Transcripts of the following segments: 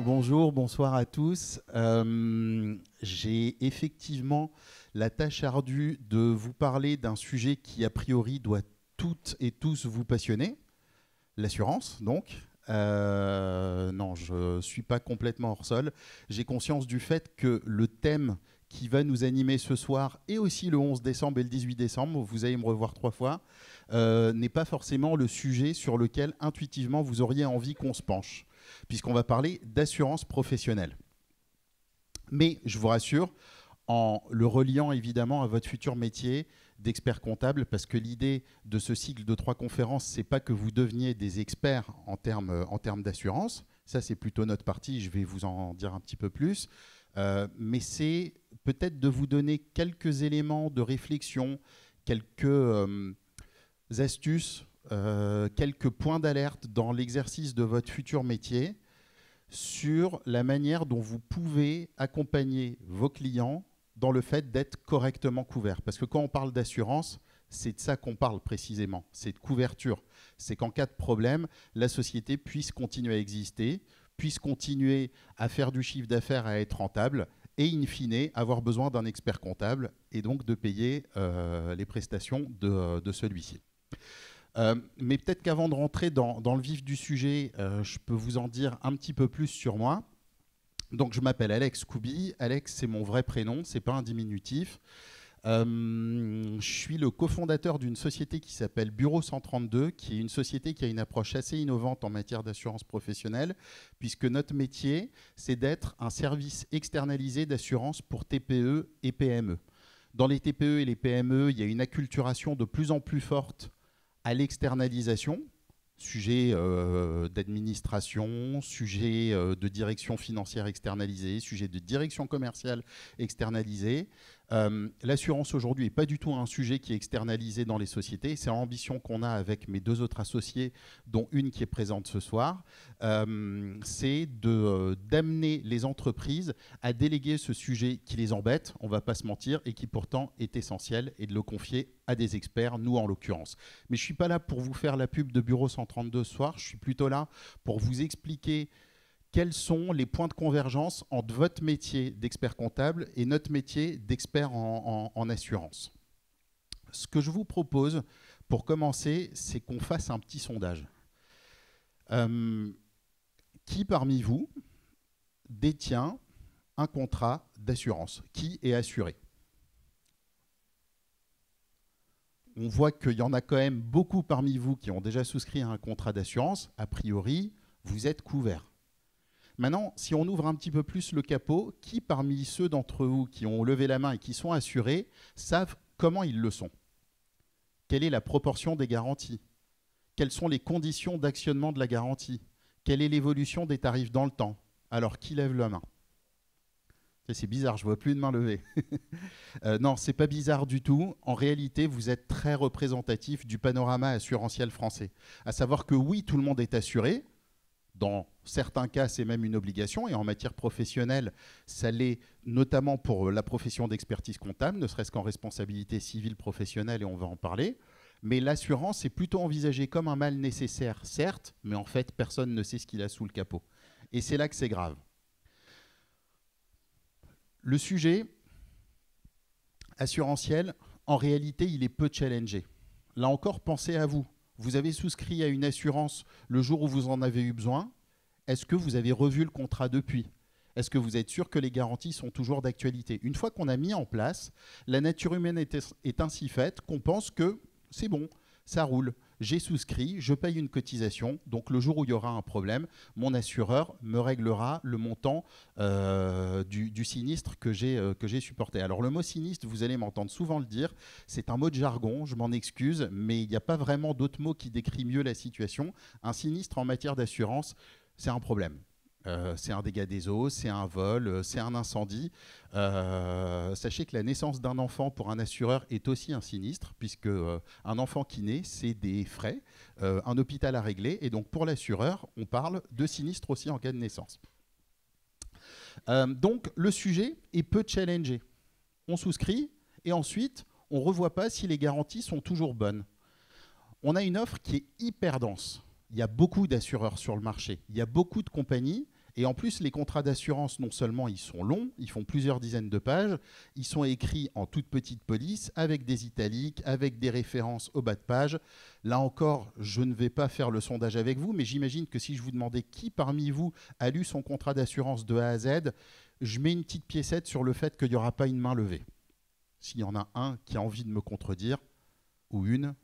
Bonjour, bonsoir à tous. J'ai effectivement la tâche ardue de vous parler d'un sujet qui, a priori, doit toutes et tous vous passionner, l'assurance, donc. Non, je ne suis pas complètement hors sol. J'ai conscience du fait que le thème qui va nous animer ce soir, et aussi le 11 décembre et le 18 décembre, vous allez me revoir 3 fois, n'est pas forcément le sujet sur lequel, intuitivement, vous auriez envie qu'on se penche, puisqu'on va parler d'assurance professionnelle. Mais je vous rassure, en le reliant évidemment à votre futur métier d'expert comptable, parce que l'idée de ce cycle de 3 conférences, c'est pas que vous deveniez des experts en termes d'assurance, ça c'est plutôt notre partie, je vais vous en dire un petit peu plus, mais c'est peut-être de vous donner quelques éléments de réflexion, quelques astuces, quelques points d'alerte dans l'exercice de votre futur métier sur la manière dont vous pouvez accompagner vos clients dans le fait d'être correctement couverts. Parce que quand on parle d'assurance, c'est de ça qu'on parle précisément, c'est de couverture. C'est qu'en cas de problème, la société puisse continuer à exister, puisse continuer à faire du chiffre d'affaires, à être rentable, et in fine, avoir besoin d'un expert comptable, et donc de payer les prestations de celui-ci. Mais peut-être qu'avant de rentrer dans le vif du sujet, je peux vous en dire un petit peu plus sur moi. Donc je m'appelle Alex Koubi. Alex, c'est mon vrai prénom, c'est pas un diminutif. Je suis le cofondateur d'une société qui s'appelle Bureau 132, qui est une société qui a une approche assez innovante en matière d'assurance professionnelle, puisque notre métier, c'est d'être un service externalisé d'assurance pour TPE et PME. Dans les TPE et les PME, il y a une acculturation de plus en plus forte à l'externalisation, sujet d'administration, sujet de direction financière externalisée, sujet de direction commerciale externalisée. L'assurance aujourd'hui n'est pas du tout un sujet qui est externalisé dans les sociétés. C'est l'ambition qu'on a avec mes 2 autres associés, dont une qui est présente ce soir. C'est d'amener les entreprises à déléguer ce sujet qui les embête, on ne va pas se mentir, et qui pourtant est essentiel, et de le confier à des experts, nous en l'occurrence. Mais je ne suis pas là pour vous faire la pub de Bureau 132 ce soir, je suis plutôt là pour vous expliquer quels sont les points de convergence entre votre métier d'expert comptable et notre métier d'expert en assurance. Ce que je vous propose, pour commencer, c'est qu'on fasse un petit sondage. Qui parmi vous détient un contrat d'assurance? Qui est assuré? On voit qu'il y en a quand même beaucoup parmi vous qui ont déjà souscrit à un contrat d'assurance. A priori, vous êtes couverts. Maintenant, si on ouvre un petit peu plus le capot, qui parmi ceux d'entre vous qui ont levé la main et qui sont assurés savent comment ils le sont? Quelle est la proportion des garanties? Quelles sont les conditions d'actionnement de la garantie? Quelle est l'évolution des tarifs dans le temps? Alors, qui lève la main? C'est bizarre, je ne vois plus de main levée. Non, ce n'est pas bizarre du tout. En réalité, vous êtes très représentatif du panorama assurantiel français. À savoir que oui, tout le monde est assuré. Dans certains cas, c'est même une obligation. Et en matière professionnelle, ça l'est notamment pour la profession d'expertise comptable, ne serait-ce qu'en responsabilité civile professionnelle, et on va en parler. Mais l'assurance est plutôt envisagée comme un mal nécessaire, certes, mais en fait, personne ne sait ce qu'il a sous le capot. Et c'est là que c'est grave. Le sujet assurantiel, en réalité, il est peu challengé. Là encore, pensez à vous. Vous avez souscrit à une assurance le jour où vous en avez eu besoin. Est-ce que vous avez revu le contrat depuis? Est-ce que vous êtes sûr que les garanties sont toujours d'actualité? Une fois qu'on a mis en place, la nature humaine est ainsi faite qu'on pense que c'est bon, ça roule. J'ai souscrit, je paye une cotisation, donc le jour où il y aura un problème, mon assureur me réglera le montant du sinistre que j'ai supporté. Alors le mot sinistre, vous allez m'entendre souvent le dire, c'est un mot de jargon, je m'en excuse, mais il n'y a pas vraiment d'autre mot qui décrit mieux la situation. Un sinistre en matière d'assurance, c'est un problème. C'est un dégât des eaux, c'est un vol, c'est un incendie. Sachez que la naissance d'un enfant pour un assureur est aussi un sinistre, puisque un enfant qui naît, c'est des frais, un hôpital à régler, et donc pour l'assureur, on parle de sinistre aussi en cas de naissance. Donc le sujet est peu challengé. On souscrit, et ensuite, on ne revoit pas si les garanties sont toujours bonnes. On a une offre qui est hyper dense. Il y a beaucoup d'assureurs sur le marché, il y a beaucoup de compagnies, Et en plus, les contrats d'assurance, non seulement ils sont longs, ils font plusieurs dizaines de pages, ils sont écrits en toute petite police, avec des italiques, avec des références au bas de page. Là encore, je ne vais pas faire le sondage avec vous, mais j'imagine que si je vous demandais qui parmi vous a lu son contrat d'assurance de A à Z, je mets une petite piécette sur le fait qu'il n'y aura pas une main levée. S'il y en a un qui a envie de me contredire, ou une,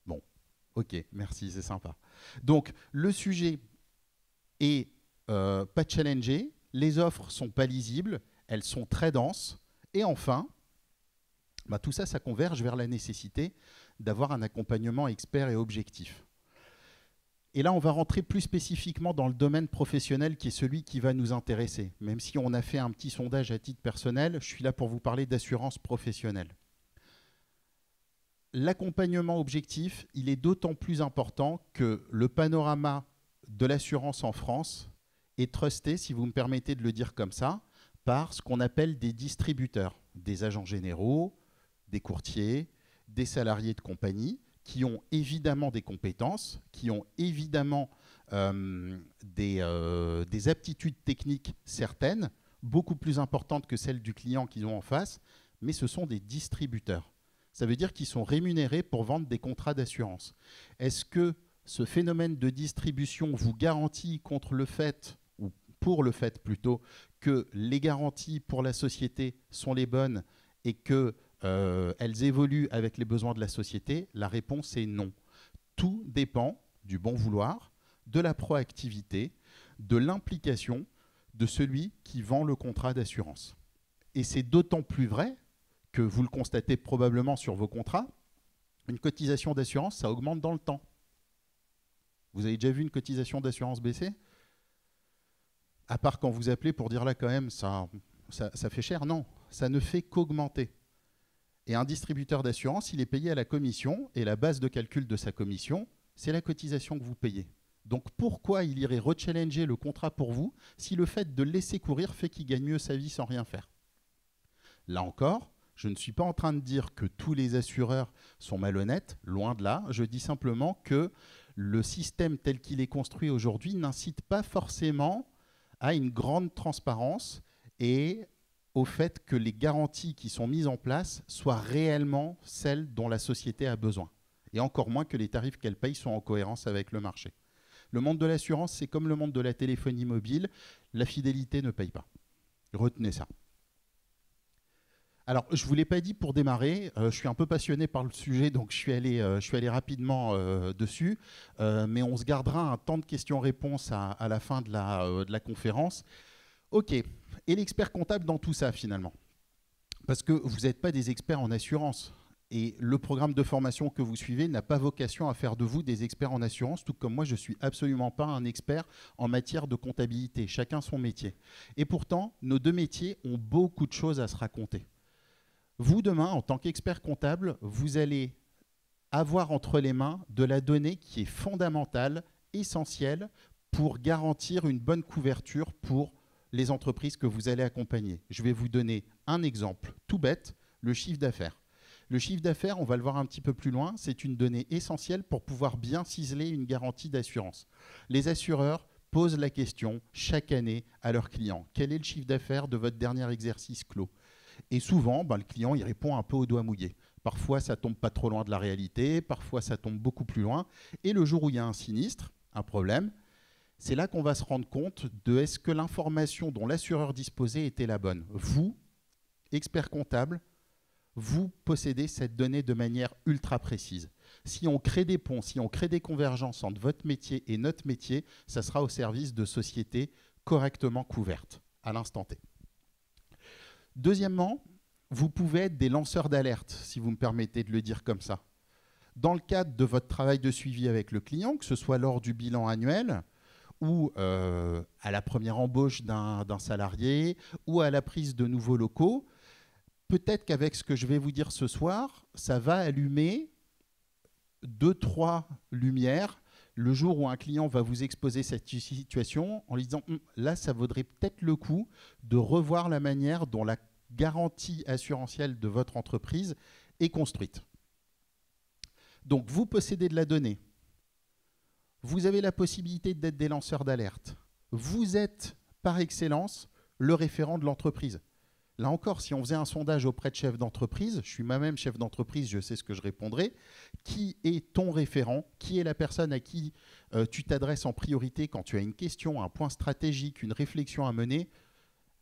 bon, ok, merci, c'est sympa. Donc, le sujet est pas challengé, les offres sont pas lisibles, elles sont très denses, et enfin, tout ça, ça converge vers la nécessité d'avoir un accompagnement expert et objectif. Et là, on va rentrer plus spécifiquement dans le domaine professionnel qui est celui qui va nous intéresser. Même si on a fait un petit sondage à titre personnel, je suis là pour vous parler d'assurance professionnelle. L'accompagnement objectif, il est d'autant plus important que le panorama de l'assurance en France est trusté, si vous me permettez de le dire comme ça, par ce qu'on appelle des distributeurs, des agents généraux, des courtiers, des salariés de compagnie, qui ont évidemment des compétences, qui ont évidemment des aptitudes techniques certaines, beaucoup plus importantes que celles du client qu'ils ont en face, mais ce sont des distributeurs. Ça veut dire qu'ils sont rémunérés pour vendre des contrats d'assurance. Est-ce que ce phénomène de distribution vous garantit contre le fait, ou pour le fait plutôt, que les garanties pour la société sont les bonnes et qu'elles évoluent avec les besoins de la société? La réponse est non. Tout dépend du bon vouloir, de la proactivité, de l'implication de celui qui vend le contrat d'assurance. Et c'est d'autant plus vrai que vous le constatez probablement sur vos contrats, une cotisation d'assurance, ça augmente dans le temps. Vous avez déjà vu une cotisation d'assurance baisser? À part quand vous appelez pour dire là quand même, ça fait cher. Non, ça ne fait qu'augmenter. Et un distributeur d'assurance, il est payé à la commission, et la base de calcul de sa commission, c'est la cotisation que vous payez. Donc pourquoi il irait rechallenger le contrat pour vous si le fait de le laisser courir fait qu'il gagne mieux sa vie sans rien faire? Là encore, je ne suis pas en train de dire que tous les assureurs sont malhonnêtes, loin de là. Je dis simplement que le système tel qu'il est construit aujourd'hui n'incite pas forcément à une grande transparence et au fait que les garanties qui sont mises en place soient réellement celles dont la société a besoin. Et encore moins que les tarifs qu'elle paye soient en cohérence avec le marché. Le monde de l'assurance, c'est comme le monde de la téléphonie mobile. La fidélité ne paye pas. Retenez ça. Alors, je ne vous l'ai pas dit pour démarrer, je suis un peu passionné par le sujet, donc je suis allé rapidement dessus, mais on se gardera un temps de questions-réponses à la fin de la conférence. Ok, et l'expert comptable dans tout ça finalement? Parce que vous n'êtes pas des experts en assurance, et le programme de formation que vous suivez n'a pas vocation à faire de vous des experts en assurance, tout comme moi je ne suis absolument pas un expert en matière de comptabilité, chacun son métier. Et pourtant, nos deux métiers ont beaucoup de choses à se raconter. Vous, demain, en tant qu'expert comptable, vous allez avoir entre les mains de la donnée qui est fondamentale, essentielle, pour garantir une bonne couverture pour les entreprises que vous allez accompagner. Je vais vous donner un exemple tout bête, le chiffre d'affaires. Le chiffre d'affaires, on va le voir un petit peu plus loin, c'est une donnée essentielle pour pouvoir bien ciseler une garantie d'assurance. Les assureurs posent la question chaque année à leurs clients. Quel est le chiffre d'affaires de votre dernier exercice clos ? Et souvent, le client il répond un peu au doigt mouillé. Parfois, ça tombe pas trop loin de la réalité, parfois, ça tombe beaucoup plus loin. Et le jour où il y a un sinistre, un problème, c'est là qu'on va se rendre compte de est-ce que l'information dont l'assureur disposait était la bonne. Vous, expert comptable, vous possédez cette donnée de manière ultra précise. Si on crée des ponts, si on crée des convergences entre votre métier et notre métier, ça sera au service de sociétés correctement couvertes à l'instant T. Deuxièmement, vous pouvez être des lanceurs d'alerte, si vous me permettez de le dire comme ça. Dans le cadre de votre travail de suivi avec le client, que ce soit lors du bilan annuel ou à la première embauche d'un salarié ou à la prise de nouveaux locaux, peut-être qu'avec ce que je vais vous dire ce soir, ça va allumer 2-3 lumières le jour où un client va vous exposer cette situation en lui disant là, ça vaudrait peut-être le coup de revoir la manière dont la garantie assurantielle de votre entreprise est construite. Donc, vous possédez de la donnée. Vous avez la possibilité d'être des lanceurs d'alerte. Vous êtes par excellence le référent de l'entreprise. Là encore, si on faisait un sondage auprès de chefs d'entreprise, je suis moi-même chef d'entreprise, je sais ce que je répondrai, qui est ton référent? Qui est la personne à qui tu t'adresses en priorité quand tu as une question, un point stratégique, une réflexion à mener?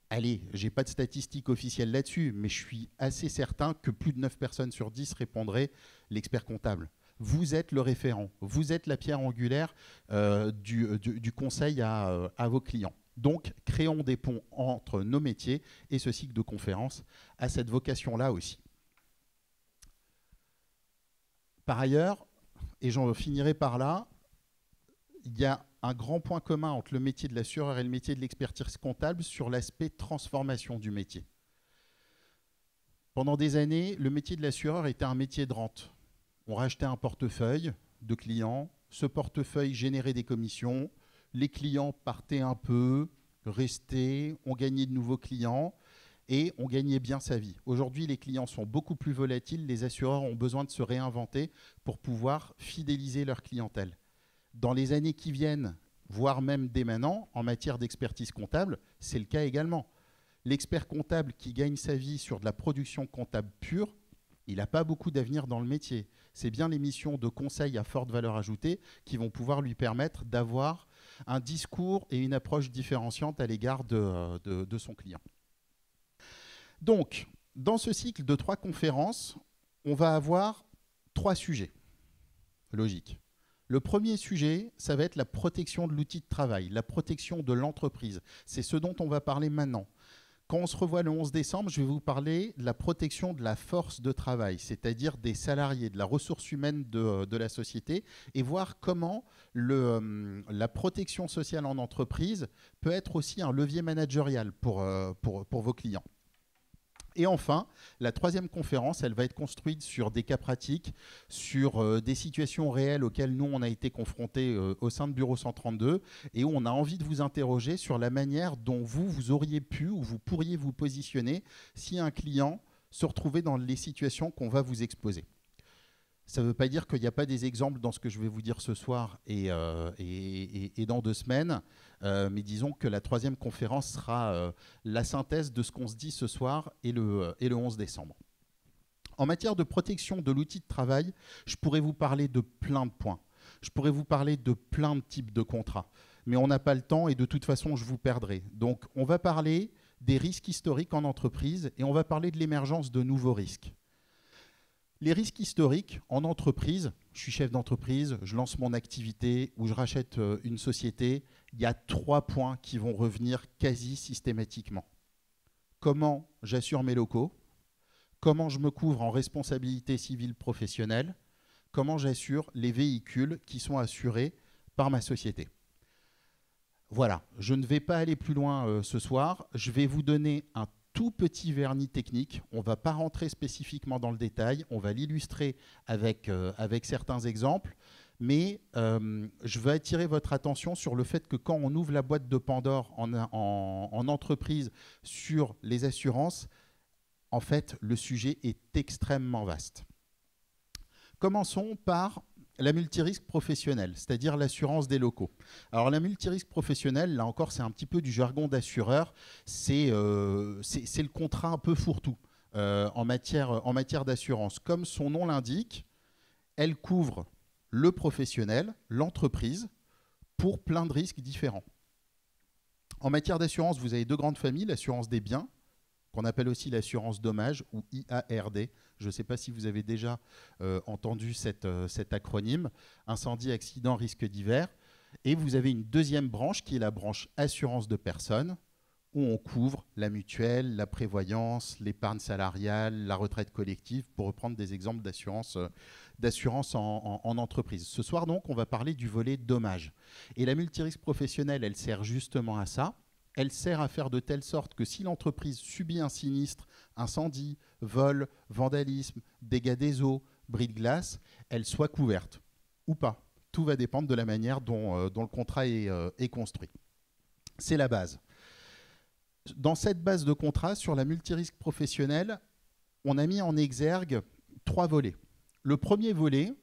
Allez, je n'ai pas de statistiques officielles là-dessus, mais je suis assez certain que plus de 9 personnes sur 10 répondraient l'expert comptable. Vous êtes le référent, vous êtes la pierre angulaire du conseil à vos clients. Donc, créons des ponts entre nos métiers et ce cycle de conférences a cette vocation-là aussi. Par ailleurs, et j'en finirai par là, il y a un grand point commun entre le métier de l'assureur et le métier de l'expertise comptable sur l'aspect transformation du métier. Pendant des années, le métier de l'assureur était un métier de rente. On rachetait un portefeuille de clients, ce portefeuille générait des commissions, les clients partaient un peu, restaient, on gagnait de nouveaux clients et on gagnait bien sa vie. Aujourd'hui, les clients sont beaucoup plus volatiles, les assureurs ont besoin de se réinventer pour pouvoir fidéliser leur clientèle. Dans les années qui viennent, voire même dès maintenant, en matière d'expertise comptable, c'est le cas également. L'expert comptable qui gagne sa vie sur de la production comptable pure, il n'a pas beaucoup d'avenir dans le métier. C'est bien les missions de conseil à forte valeur ajoutée qui vont pouvoir lui permettre d'avoir un discours et une approche différenciante à l'égard de son client. Donc, dans ce cycle de 3 conférences, on va avoir 3 sujets. Logique. Le premier sujet, ça va être la protection de l'outil de travail, la protection de l'entreprise. C'est ce dont on va parler maintenant. Quand on se revoit le 11 décembre, je vais vous parler de la protection de la force de travail, c'est-à-dire des salariés, de la ressource humaine de la société, et voir comment la protection sociale en entreprise peut être aussi un levier managérial pour vos clients. Et enfin, la 3e conférence, elle va être construite sur des cas pratiques, sur des situations réelles auxquelles nous, on a été confrontés au sein de Bureau 132 et où on a envie de vous interroger sur la manière dont vous auriez pu ou vous pourriez vous positionner si un client se retrouvait dans les situations qu'on va vous exposer. Ça ne veut pas dire qu'il n'y a pas des exemples dans ce que je vais vous dire ce soir et dans 2 semaines, mais disons que la 3e conférence sera la synthèse de ce qu'on se dit ce soir et le 11 décembre. En matière de protection de l'outil de travail, je pourrais vous parler de plein de points. Je pourrais vous parler de plein de types de contrats, mais on n'a pas le temps et de toute façon, je vous perdrai. Donc, on va parler des risques historiques en entreprise et on va parler de l'émergence de nouveaux risques. Les risques historiques en entreprise, je suis chef d'entreprise, je lance mon activité ou je rachète une société, il y a 3 points qui vont revenir quasi systématiquement. Comment j'assure mes locaux, comment je me couvre en responsabilité civile professionnelle, comment j'assure les véhicules qui sont assurés par ma société. Voilà, je ne vais pas aller plus loin ce soir, je vais vous donner un tout petit vernis technique. On ne va pas rentrer spécifiquement dans le détail, on va l'illustrer avec certains exemples, mais je veux attirer votre attention sur le fait que quand on ouvre la boîte de Pandore en entreprise sur les assurances, en fait, le sujet est extrêmement vaste. Commençons par la multirisque professionnelle, c'est-à-dire l'assurance des locaux. Alors la multirisque professionnelle, là encore, c'est un petit peu du jargon d'assureur, c'est le contrat un peu fourre-tout en matière d'assurance. Comme son nom l'indique, elle couvre le professionnel, l'entreprise, pour plein de risques différents. En matière d'assurance, vous avez 2 grandes familles, l'assurance des biens, qu'on appelle aussi l'assurance dommage ou IARD. Je ne sais pas si vous avez déjà entendu cet acronyme, incendie, accident, risque divers. Et vous avez une 2e branche qui est la branche assurance de personnes, où on couvre la mutuelle, la prévoyance, l'épargne salariale, la retraite collective, pour reprendre des exemples d'assurance en entreprise. Ce soir, donc, on va parler du volet dommage. Et la multirisque professionnelle, elle sert justement à ça. Elle sert à faire de telle sorte que si l'entreprise subit un sinistre, incendie, vol, vandalisme, dégâts des eaux, bris de glace, elle soit couverte ou pas. Tout va dépendre de la manière dont le contrat est construit. C'est la base. Dans cette base de contrat, sur la multirisque professionnelle, on a mis en exergue 3 volets. Le premier volet,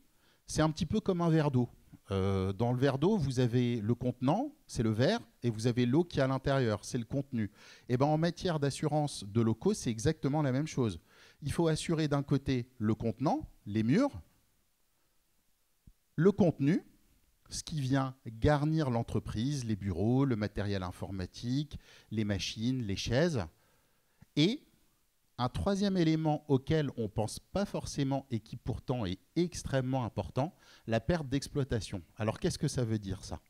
c'est un petit peu comme un verre d'eau. Dans le verre d'eau, vous avez le contenant, c'est le verre, et vous avez l'eau qui est à l'intérieur, c'est le contenu. Et ben, en matière d'assurance de locaux, c'est exactement la même chose. Il faut assurer d'un côté le contenant, les murs, le contenu, ce qui vient garnir l'entreprise, les bureaux, le matériel informatique, les machines, les chaises, et un troisième élément auquel on ne pense pas forcément et qui pourtant est extrêmement important, la perte d'exploitation. Alors qu'est-ce que ça veut dire ça?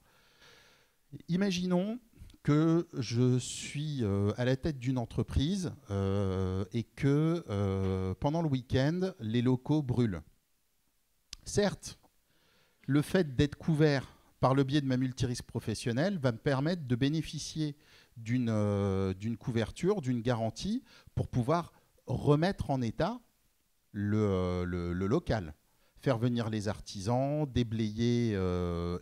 Imaginons que je suis à la tête d'une entreprise et que pendant le week-end, les locaux brûlent. Certes, le fait d'être couvert par le biais de ma multirisque professionnelle va me permettre de bénéficier d'une couverture, d'une garantie pour pouvoir remettre en état le local, faire venir les artisans, déblayer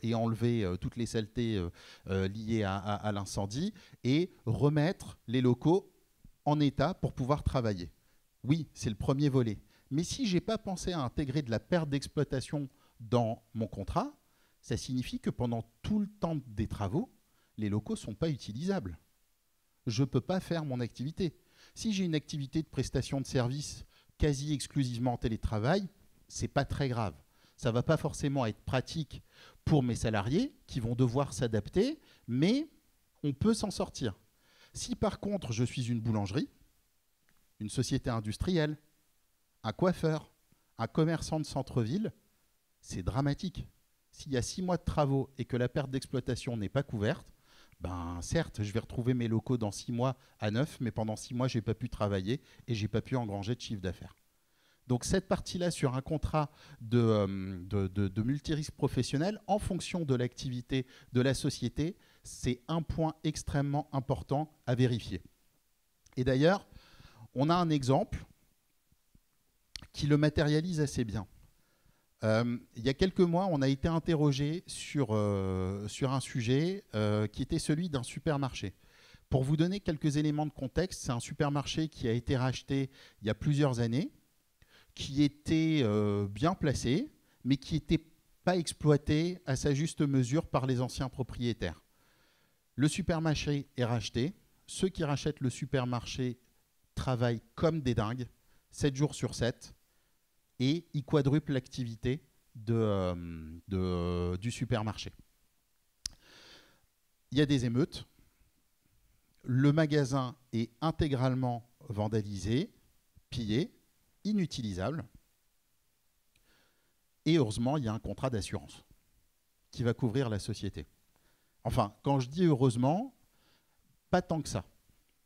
et enlever toutes les saletés liées à l'incendie et remettre les locaux en état pour pouvoir travailler. Oui, c'est le premier volet. Mais si je n'ai pas pensé à intégrer de la perte d'exploitation dans mon contrat, ça signifie que pendant tout le temps des travaux, les locaux ne sont pas utilisables. Je ne peux pas faire mon activité. Si j'ai une activité de prestation de service quasi exclusivement en télétravail, ce n'est pas très grave. Ça ne va pas forcément être pratique pour mes salariés qui vont devoir s'adapter, mais on peut s'en sortir. Si par contre je suis une boulangerie, une société industrielle, un coiffeur, un commerçant de centre-ville, c'est dramatique. S'il y a 6 mois de travaux et que la perte d'exploitation n'est pas couverte, ben certes, je vais retrouver mes locaux dans 6 mois à neuf, mais pendant 6 mois, je n'ai pas pu travailler et je n'ai pas pu engranger de chiffre d'affaires. Donc cette partie-là, sur un contrat de multirisque professionnel, en fonction de l'activité de la société, c'est un point extrêmement important à vérifier. Et d'ailleurs, on a un exemple qui le matérialise assez bien. Il y a quelques mois, on a été interrogé sur un sujet qui était celui d'un supermarché. Pour vous donner quelques éléments de contexte, c'est un supermarché qui a été racheté il y a plusieurs années, qui était bien placé, mais qui n'était pas exploité à sa juste mesure par les anciens propriétaires. Le supermarché est racheté. Ceux qui rachètent le supermarché travaillent comme des dingues, 7 jours sur 7, et ils quadruplent l'activité du supermarché. Il y a des émeutes. Le magasin est intégralement vandalisé, pillé, inutilisable. Et heureusement, il y a un contrat d'assurance qui va couvrir la société. Enfin, quand je dis heureusement, pas tant que ça.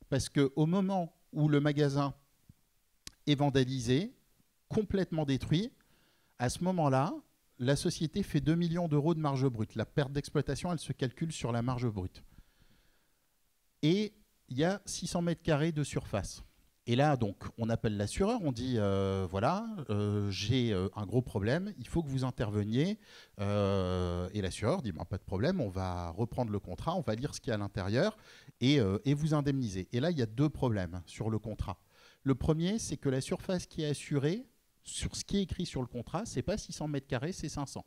Parce qu'au moment où le magasin est vandalisé, complètement détruit, à ce moment-là, la société fait 2 millions d'euros de marge brute. La perte d'exploitation, elle se calcule sur la marge brute. Et il y a 600 mètres carrés de surface. Et là, donc, on appelle l'assureur, on dit, voilà, j'ai un gros problème, il faut que vous interveniez. Et l'assureur dit, pas de problème, on va reprendre le contrat, on va lire ce qu'il y a à l'intérieur et vous indemniser. Et là, il y a 2 problèmes sur le contrat. Le premier, c'est que la surface qui est assurée, sur ce qui est écrit sur le contrat, ce n'est pas 600 mètres carrés, c'est 500.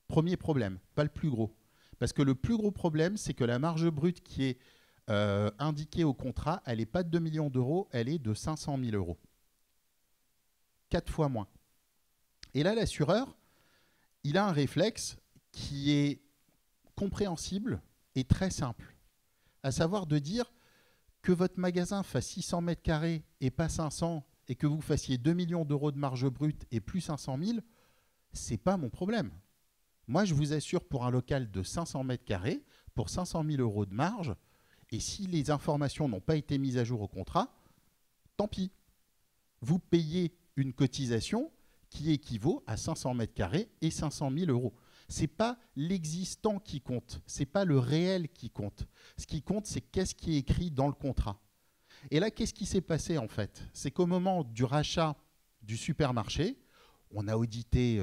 Premier problème, pas le plus gros. Parce que le plus gros problème, c'est que la marge brute qui est indiquée au contrat, elle n'est pas de 2 millions d'euros, elle est de 500 000 euros. 4 fois moins. Et là, l'assureur, il a un réflexe qui est compréhensible et très simple. À savoir de dire que votre magasin fasse 600 mètres carrés et pas 500, et que vous fassiez 2 millions d'euros de marge brute et plus 500 000, ce n'est pas mon problème. Moi, je vous assure pour un local de 500 mètres carrés, pour 500 000 euros de marge, et si les informations n'ont pas été mises à jour au contrat, tant pis. Vous payez une cotisation qui équivaut à 500 mètres carrés et 500 000 euros. Ce n'est pas l'existant qui compte, ce n'est pas le réel qui compte. Ce qui compte, c'est qu'est-ce qui est écrit dans le contrat. Et là, qu'est-ce qui s'est passé en fait? C'est qu'au moment du rachat du supermarché, On a audité,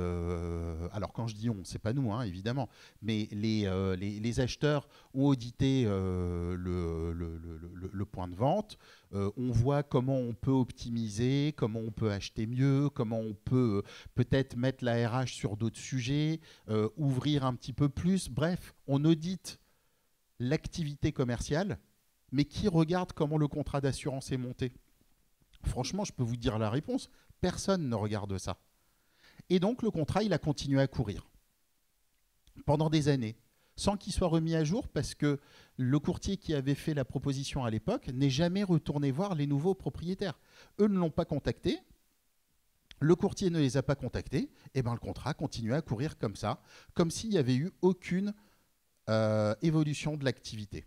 alors quand je dis on, c'est pas nous, hein, évidemment, mais les acheteurs ont audité le point de vente. On voit comment on peut optimiser, comment on peut acheter mieux, comment on peut peut-être mettre la RH sur d'autres sujets, ouvrir un petit peu plus. Bref, on audite l'activité commerciale, mais qui regarde comment le contrat d'assurance est monté? Franchement, je peux vous dire la réponse, personne ne regarde ça. Et donc, le contrat, il a continué à courir pendant des années, sans qu'il soit remis à jour, parce que le courtier qui avait fait la proposition à l'époque n'est jamais retourné voir les nouveaux propriétaires. Eux ne l'ont pas contacté, le courtier ne les a pas contactés, et bien le contrat continue à courir comme ça, comme s'il n'y avait eu aucune évolution de l'activité.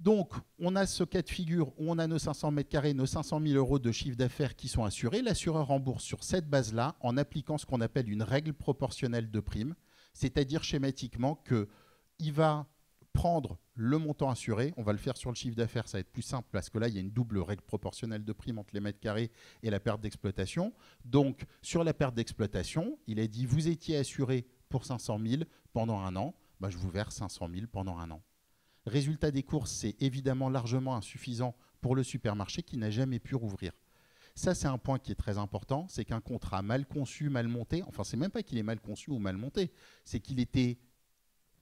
Donc, on a ce cas de figure où on a nos 500 mètres carrés, nos 500 000 euros de chiffre d'affaires qui sont assurés. L'assureur rembourse sur cette base-là en appliquant ce qu'on appelle une règle proportionnelle de prime, c'est-à-dire schématiquement qu'il va prendre le montant assuré. On va le faire sur le chiffre d'affaires, ça va être plus simple parce que là, il y a une double règle proportionnelle de prime entre les mètres carrés et la perte d'exploitation. Donc, sur la perte d'exploitation, il a dit, vous étiez assuré pour 500 000 pendant un an, bah, je vous verse 500 000 pendant un an. Résultat des courses, c'est évidemment largement insuffisant pour le supermarché qui n'a jamais pu rouvrir. Ça, c'est un point qui est très important, c'est qu'un contrat mal conçu, mal monté, enfin, c'est même pas qu'il est mal conçu ou mal monté, c'est qu'il était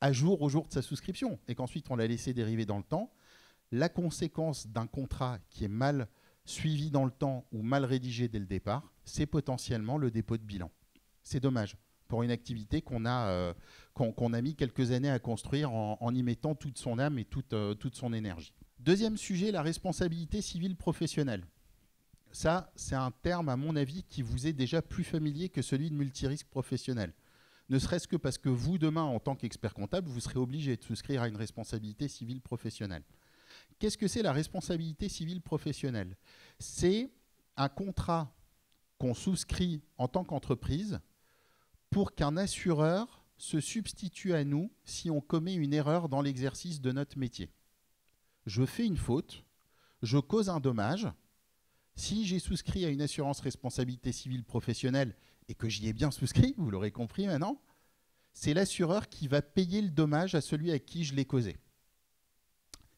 à jour au jour de sa souscription et qu'ensuite on l'a laissé dériver dans le temps. La conséquence d'un contrat qui est mal suivi dans le temps ou mal rédigé dès le départ, c'est potentiellement le dépôt de bilan. C'est dommage pour une activité qu'on a mis quelques années à construire en y mettant toute son âme et toute son énergie. Deuxième sujet, la responsabilité civile professionnelle. Ça, c'est un terme, à mon avis, qui vous est déjà plus familier que celui de multirisque professionnel. Ne serait-ce que parce que vous, demain, en tant qu'expert comptable, vous serez obligé de souscrire à une responsabilité civile professionnelle. Qu'est-ce que c'est la responsabilité civile professionnelle? C'est un contrat qu'on souscrit en tant qu'entreprise pour qu'un assureur se substitue à nous si on commet une erreur dans l'exercice de notre métier. Je fais une faute, je cause un dommage. Si j'ai souscrit à une assurance responsabilité civile professionnelle et que j'y ai bien souscrit, vous l'aurez compris maintenant, c'est l'assureur qui va payer le dommage à celui à qui je l'ai causé.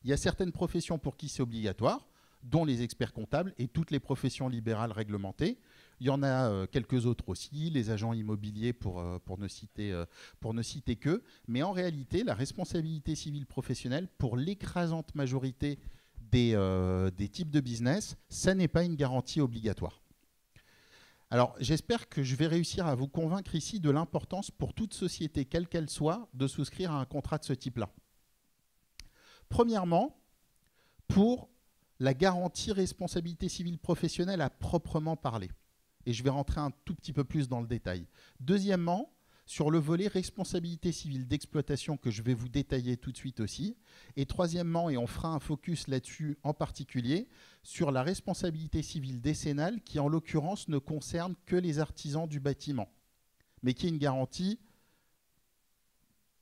Il y a certaines professions pour qui c'est obligatoire, dont les experts comptables et toutes les professions libérales réglementées. Il y en a quelques autres aussi, les agents immobiliers pour ne citer qu'eux. Mais en réalité, la responsabilité civile professionnelle, pour l'écrasante majorité des types de business, ça n'est pas une garantie obligatoire. Alors, j'espère que je vais réussir à vous convaincre ici de l'importance pour toute société, quelle qu'elle soit, de souscrire à un contrat de ce type-là. Premièrement, pour la garantie responsabilité civile professionnelle à proprement parler. Et je vais rentrer un tout petit peu plus dans le détail. Deuxièmement, sur le volet responsabilité civile d'exploitation que je vais vous détailler tout de suite aussi. Et troisièmement, et on fera un focus là-dessus en particulier, sur la responsabilité civile décennale qui en l'occurrence ne concerne que les artisans du bâtiment, mais qui est une garantie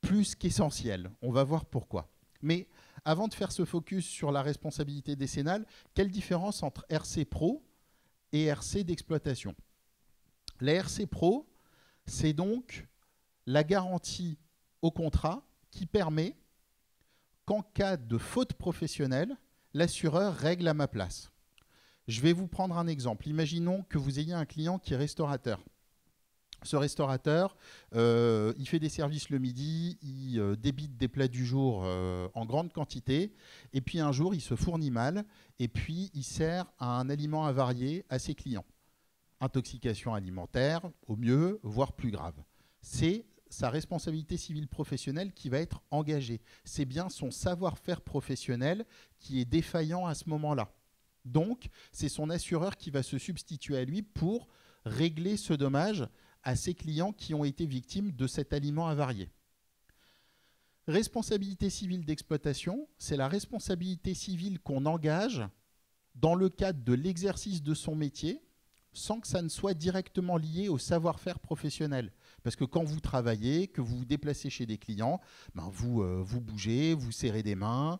plus qu'essentielle. On va voir pourquoi. Mais avant de faire ce focus sur la responsabilité décennale, quelle différence entre RC Pro et RC d'exploitation? La RC Pro, c'est donc la garantie au contrat qui permet qu'en cas de faute professionnelle, l'assureur règle à ma place. Je vais vous prendre un exemple. Imaginons que vous ayez un client qui est restaurateur. Ce restaurateur, il fait des services le midi, il débite des plats du jour en grande quantité, et puis un jour, il se fournit mal, et puis il sert un aliment avarié à ses clients. Intoxication alimentaire, au mieux, voire plus grave. C'est sa responsabilité civile professionnelle qui va être engagée. C'est bien son savoir-faire professionnel qui est défaillant à ce moment-là. Donc, c'est son assureur qui va se substituer à lui pour régler ce dommage à ses clients qui ont été victimes de cet aliment avarié. Responsabilité civile d'exploitation, c'est la responsabilité civile qu'on engage dans le cadre de l'exercice de son métier sans que ça ne soit directement lié au savoir-faire professionnel. Parce que quand vous travaillez, que vous vous déplacez chez des clients, ben vous bougez, vous serrez des mains,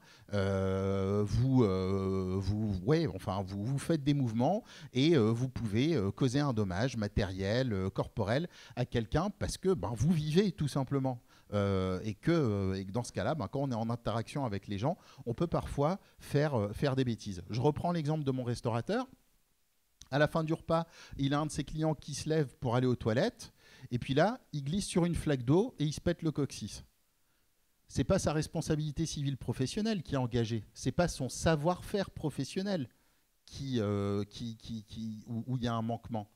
vous faites des mouvements et vous pouvez causer un dommage matériel, corporel à quelqu'un parce que ben, vous vivez tout simplement. Et que dans ce cas-là, ben, quand on est en interaction avec les gens, on peut parfois faire des bêtises. Je reprends l'exemple de mon restaurateur. À la fin du repas, il a un de ses clients qui se lève pour aller aux toilettes, et puis là, il glisse sur une flaque d'eau et il se pète le coccyx. C'est pas sa responsabilité civile professionnelle qui est engagée, c'est pas son savoir-faire professionnel où il y a un manquement.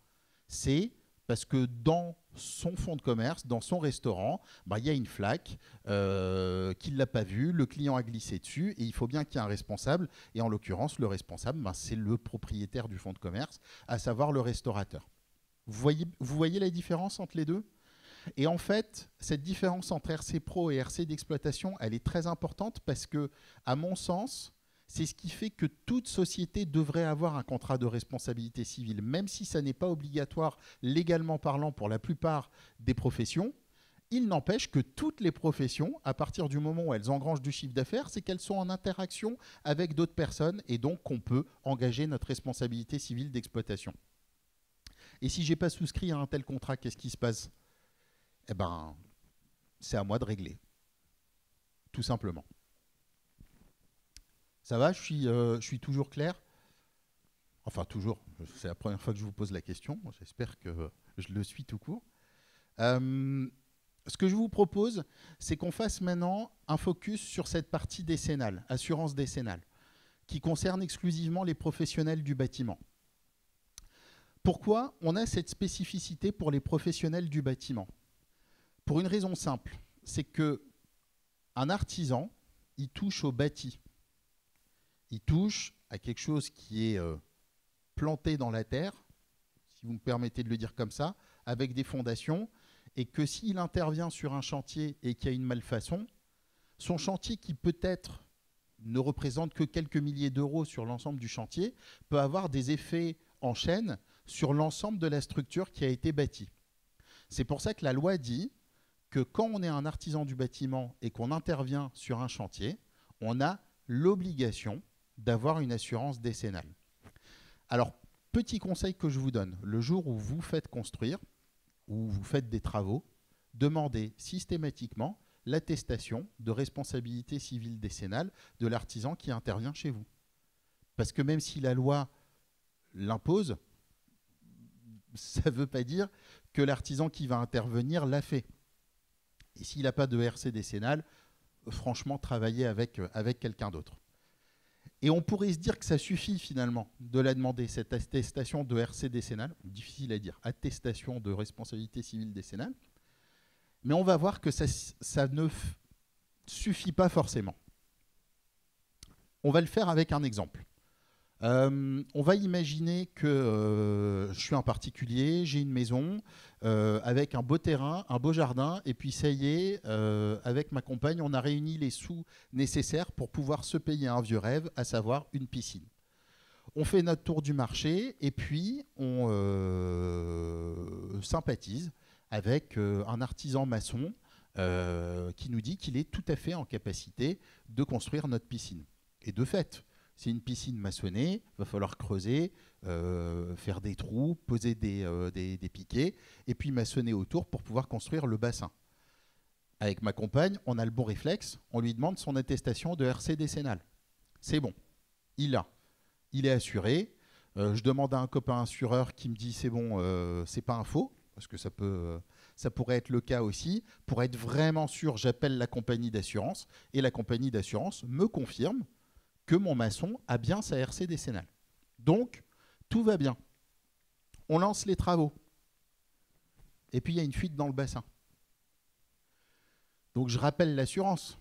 C'est parce que dans son fonds de commerce, dans son restaurant, bah, il y a une flaque qu'il ne l'a pas vue, le client a glissé dessus et il faut bien qu'il y ait un responsable. Et en l'occurrence, le responsable, bah, c'est le propriétaire du fonds de commerce, à savoir le restaurateur. Vous voyez la différence entre les deux ? Et en fait, cette différence entre RC Pro et RC d'exploitation, elle est très importante parce que, à mon sens, c'est ce qui fait que toute société devrait avoir un contrat de responsabilité civile, même si ça n'est pas obligatoire légalement parlant pour la plupart des professions. Il n'empêche que toutes les professions, à partir du moment où elles engrangent du chiffre d'affaires, c'est qu'elles sont en interaction avec d'autres personnes et donc qu'on peut engager notre responsabilité civile d'exploitation. Et si je n'ai pas souscrit à un tel contrat, qu'est-ce qui se passe ? Eh ben, c'est à moi de régler, tout simplement. Ça va, je suis toujours clair ? Enfin, toujours. C'est la première fois que je vous pose la question. J'espère que je le suis tout court. Ce que je vous propose, c'est qu'on fasse maintenant un focus sur cette partie décennale, assurance décennale, qui concerne exclusivement les professionnels du bâtiment. Pourquoi on a cette spécificité pour les professionnels du bâtiment ? Pour une raison simple, c'est qu'un artisan, il touche au bâti. Il touche à quelque chose qui est planté dans la terre, si vous me permettez de le dire comme ça, avec des fondations, et que s'il intervient sur un chantier et qu'il y a une malfaçon, son chantier qui peut-être ne représente que quelques milliers d'euros sur l'ensemble du chantier, peut avoir des effets en chaîne sur l'ensemble de la structure qui a été bâtie. C'est pour ça que la loi dit que quand on est un artisan du bâtiment et qu'on intervient sur un chantier, on a l'obligation d'avoir une assurance décennale. Alors, petit conseil que je vous donne, le jour où vous faites construire, où vous faites des travaux, demandez systématiquement l'attestation de responsabilité civile décennale de l'artisan qui intervient chez vous. Parce que même si la loi l'impose, ça ne veut pas dire que l'artisan qui va intervenir l'a fait. Et s'il n'a pas de RC décennale, franchement, travaillez avec quelqu'un d'autre. Et on pourrait se dire que ça suffit finalement de la demander, cette attestation de RC décennale, difficile à dire, attestation de responsabilité civile décennale, mais on va voir que ça ne suffit pas forcément. On va le faire avec un exemple. On va imaginer que je suis un particulier, j'ai une maison avec un beau terrain, un beau jardin, et puis ça y est, avec ma compagne, on a réuni les sous nécessaires pour pouvoir se payer un vieux rêve, à savoir une piscine. On fait notre tour du marché et puis on sympathise avec un artisan maçon qui nous dit qu'il est tout à fait en capacité de construire notre piscine. Et de fait, c'est une piscine maçonnée, il va falloir creuser, faire des trous, poser des piquets, et puis maçonner autour pour pouvoir construire le bassin. Avec ma compagne, on a le bon réflexe, on lui demande son attestation de RC décennale. C'est bon, il est assuré. Je demande à un copain assureur qui me dit c'est bon, c'est pas un faux, parce que ça pourrait être le cas aussi. Pour être vraiment sûr, j'appelle la compagnie d'assurance, et la compagnie d'assurance me confirme que mon maçon a bien sa RC décennale. Donc, tout va bien. On lance les travaux. Et puis, il y a une fuite dans le bassin. Donc, je rappelle l'assurance.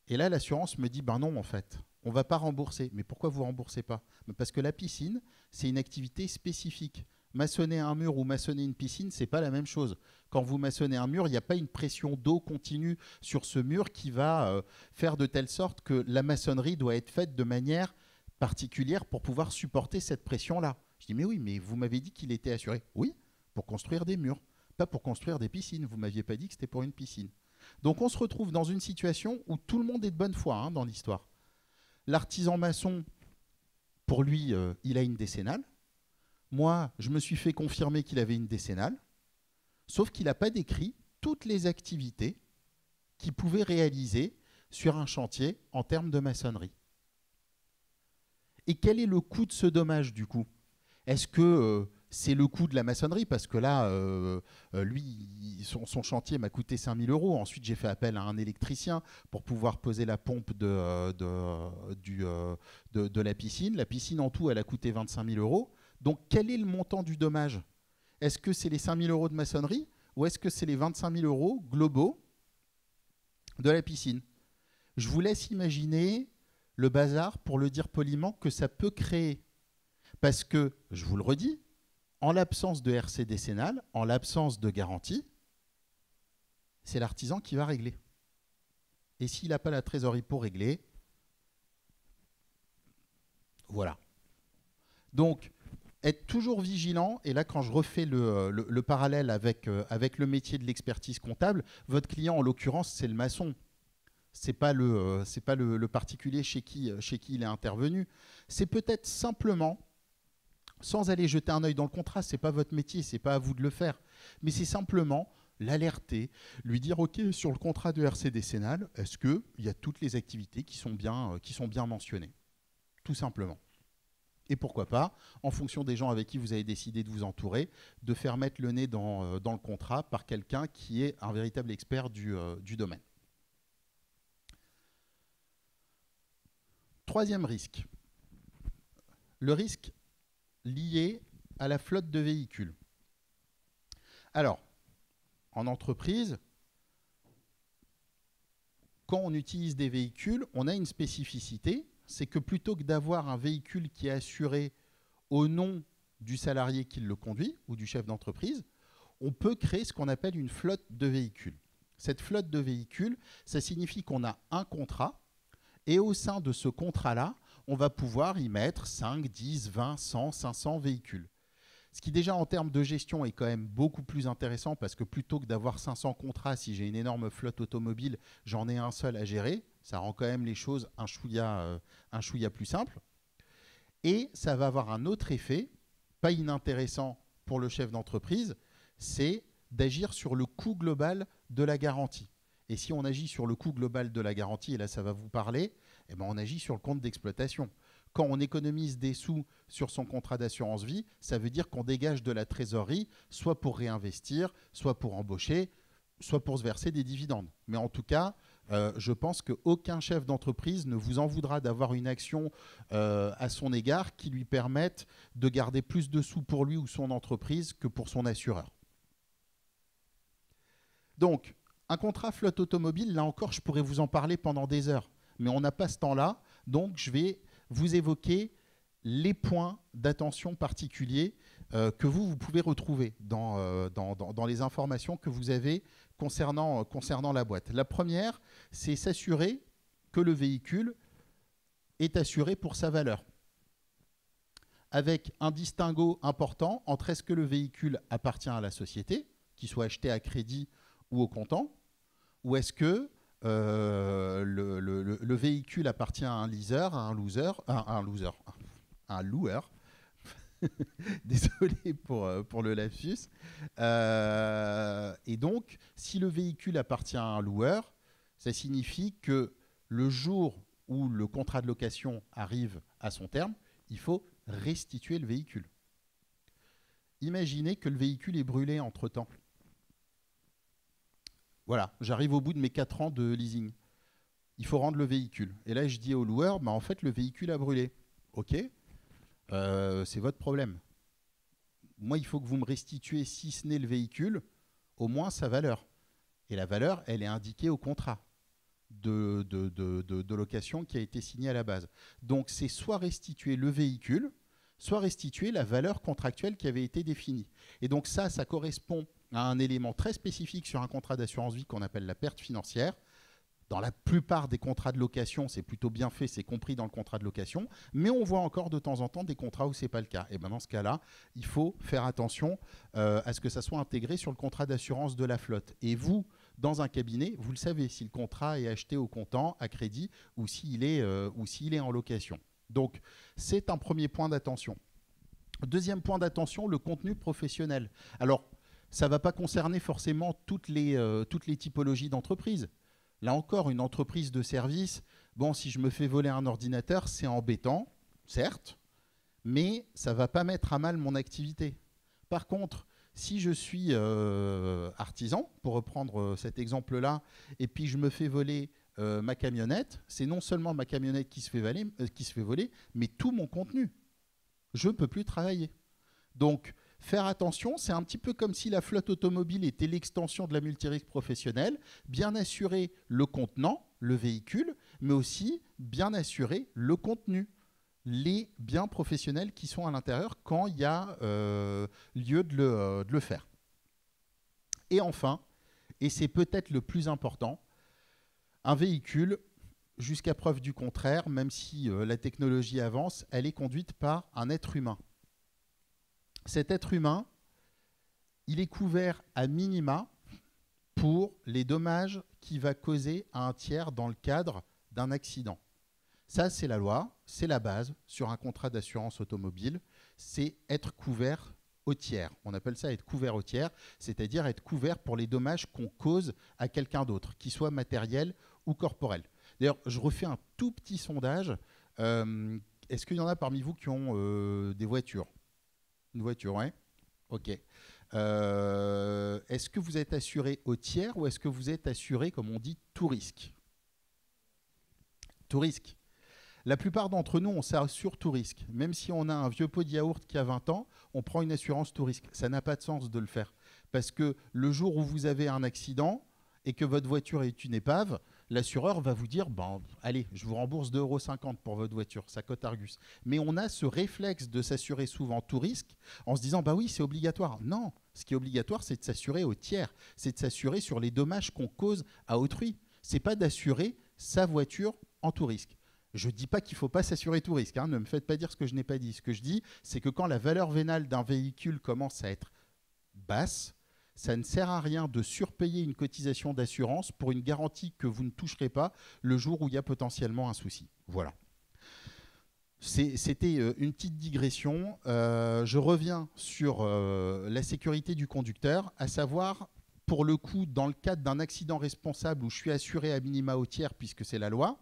Et là, l'assurance me dit, ben non, en fait, on ne va pas rembourser. Mais pourquoi vous ne remboursez pas ? Parce que la piscine, c'est une activité spécifique. Maçonner un mur ou maçonner une piscine, ce n'est pas la même chose. Quand vous maçonnez un mur, il n'y a pas une pression d'eau continue sur ce mur qui va faire de telle sorte que la maçonnerie doit être faite de manière particulière pour pouvoir supporter cette pression-là. Je dis, mais oui, mais vous m'avez dit qu'il était assuré. Oui, pour construire des murs. pas pour construire des piscines. Vous ne m'aviez pas dit que c'était pour une piscine. Donc on se retrouve dans une situation où tout le monde est de bonne foi hein, dans l'histoire. L'artisan maçon, pour lui, il a une décennale. Moi, je me suis fait confirmer qu'il avait une décennale, sauf qu'il n'a pas décrit toutes les activités qu'il pouvait réaliser sur un chantier en termes de maçonnerie. Et quel est le coût de ce dommage, du coup? Est-ce que c'est le coût de la maçonnerie? Parce que là, lui, son chantier m'a coûté 5 000 €. Ensuite, j'ai fait appel à un électricien pour pouvoir poser la pompe de la piscine. La piscine, en tout, elle a coûté 25 000 €. Donc, quel est le montant du dommage? Est-ce que c'est les 5 000 € de maçonnerie ou est-ce que c'est les 25 000 € globaux de la piscine? Je vous laisse imaginer le bazar, pour le dire poliment, que ça peut créer. Parce que, je vous le redis, en l'absence de RC décennal, en l'absence de garantie, c'est l'artisan qui va régler. Et s'il n'a pas la trésorerie pour régler, voilà. Donc, être toujours vigilant, et là quand je refais le parallèle avec le métier de l'expertise comptable, votre client en l'occurrence c'est le maçon. C'est pas le particulier chez qui il est intervenu. C'est peut-être simplement, sans aller jeter un œil dans le contrat, c'est pas votre métier, c'est pas à vous de le faire, mais c'est simplement l'alerter, lui dire ok, sur le contrat de RC décennal, est-ce qu'il y a toutes les activités qui sont bien mentionnées, tout simplement. Et pourquoi pas, en fonction des gens avec qui vous avez décidé de vous entourer, de faire mettre le nez dans le contrat par quelqu'un qui est un véritable expert du domaine. Troisième risque, le risque lié à la flotte de véhicules. Alors, en entreprise, quand on utilise des véhicules, on a une spécificité, c'est que plutôt que d'avoir un véhicule qui est assuré au nom du salarié qui le conduit ou du chef d'entreprise, on peut créer ce qu'on appelle une flotte de véhicules. Cette flotte de véhicules, ça signifie qu'on a un contrat et au sein de ce contrat-là, on va pouvoir y mettre 5, 10, 20, 100, 500 véhicules. Ce qui déjà en termes de gestion est quand même beaucoup plus intéressant parce que plutôt que d'avoir 500 contrats, si j'ai une énorme flotte automobile, j'en ai un seul à gérer. Ça rend quand même les choses un chouïa plus simples. Et ça va avoir un autre effet, pas inintéressant pour le chef d'entreprise, c'est d'agir sur le coût global de la garantie. Et si on agit sur le coût global de la garantie, et là ça va vous parler, eh ben on agit sur le compte d'exploitation. Quand on économise des sous sur son contrat d'assurance vie, ça veut dire qu'on dégage de la trésorerie, soit pour réinvestir, soit pour embaucher, soit pour se verser des dividendes. Mais en tout cas, je pense qu'aucun chef d'entreprise ne vous en voudra d'avoir une action à son égard qui lui permette de garder plus de sous pour lui ou son entreprise que pour son assureur. Donc, un contrat flotte automobile, là encore, je pourrais vous en parler pendant des heures. Mais on n'a pas ce temps-là, donc je vais vous évoquer les points d'attention particuliers que vous pouvez retrouver dans les informations que vous avez concernant la boîte. La première, c'est s'assurer que le véhicule est assuré pour sa valeur, avec un distinguo important entre est-ce que le véhicule appartient à la société, qu'il soit acheté à crédit ou au comptant, ou est-ce que le véhicule appartient à un leaser, à un loueur. Désolé pour le lapsus. Et donc, si le véhicule appartient à un loueur, ça signifie que le jour où le contrat de location arrive à son terme, il faut restituer le véhicule. Imaginez que le véhicule est brûlé entre-temps. Voilà, j'arrive au bout de mes 4 ans de leasing. Il faut rendre le véhicule. Et là, je dis au loueur, bah, en fait, le véhicule a brûlé. OK, c'est votre problème. Moi, il faut que vous me restituiez, si ce n'est le véhicule, au moins sa valeur. Et la valeur, elle est indiquée au contrat de location qui a été signé à la base. Donc, c'est soit restituer le véhicule, soit restituer la valeur contractuelle qui avait été définie. Et donc ça correspond à un élément très spécifique sur un contrat d'assurance vie qu'on appelle la perte financière. Dans la plupart des contrats de location, c'est plutôt bien fait, c'est compris dans le contrat de location, mais on voit encore de temps en temps des contrats où ce n'est pas le cas. Et ben dans ce cas-là, il faut faire attention à ce que ça soit intégré sur le contrat d'assurance de la flotte. Et vous, dans un cabinet, vous le savez, si le contrat est acheté au comptant, à crédit, ou s'il est en location. Donc, c'est un premier point d'attention. Deuxième point d'attention, le contenu professionnel. Alors, ça ne va pas concerner forcément toutes les typologies d'entreprises. Là encore, une entreprise de service, bon, si je me fais voler un ordinateur, c'est embêtant, certes, mais ça ne va pas mettre à mal mon activité. Par contre, si je suis artisan, pour reprendre cet exemple-là, et puis je me fais voler ma camionnette, c'est non seulement ma camionnette qui se fait voler, mais tout mon contenu. Je ne peux plus travailler. Donc, faire attention, c'est un petit peu comme si la flotte automobile était l'extension de la multirisque professionnelle, bien assurer le contenant, le véhicule, mais aussi bien assurer le contenu, les biens professionnels qui sont à l'intérieur quand il y a lieu de le faire. Et enfin, et c'est peut-être le plus important, un véhicule, jusqu'à preuve du contraire, même si la technologie avance, elle est conduite par un être humain. Cet être humain, il est couvert à minima pour les dommages qu'il va causer à un tiers dans le cadre d'un accident. Ça, c'est la loi, c'est la base sur un contrat d'assurance automobile, c'est être couvert au tiers. On appelle ça être couvert au tiers, c'est-à-dire être couvert pour les dommages qu'on cause à quelqu'un d'autre, qu'ils soient matériels ou corporels. D'ailleurs, je refais un tout petit sondage. Est-ce qu'il y en a parmi vous qui ont des voitures ? Une voiture, oui. Ok. Est-ce que vous êtes assuré au tiers ou est-ce que vous êtes assuré, comme on dit, tout risque ? Tout risque. La plupart d'entre nous, on s'assure tout risque. Même si on a un vieux pot de yaourt qui a 20 ans, on prend une assurance tout risque. Ça n'a pas de sens de le faire. Parce que le jour où vous avez un accident et que votre voiture est une épave, l'assureur va vous dire allez, je vous rembourse 2,50 € pour votre voiture, ça cote Argus. Mais on a ce réflexe de s'assurer souvent tout risque en se disant oui, c'est obligatoire. Non, ce qui est obligatoire, c'est de s'assurer au tiers, c'est de s'assurer sur les dommages qu'on cause à autrui. C'est pas d'assurer sa voiture en tout risque. Je ne dis pas qu'il ne faut pas s'assurer tout risque, ne me faites pas dire ce que je n'ai pas dit. Ce que je dis, c'est que quand la valeur vénale d'un véhicule commence à être basse, ça ne sert à rien de surpayer une cotisation d'assurance pour une garantie que vous ne toucherez pas le jour où il y a potentiellement un souci. Voilà. C'était une petite digression. Je reviens sur la sécurité du conducteur, à savoir, pour le coup, dans le cadre d'un accident responsable où je suis assuré à minima au tiers, puisque c'est la loi.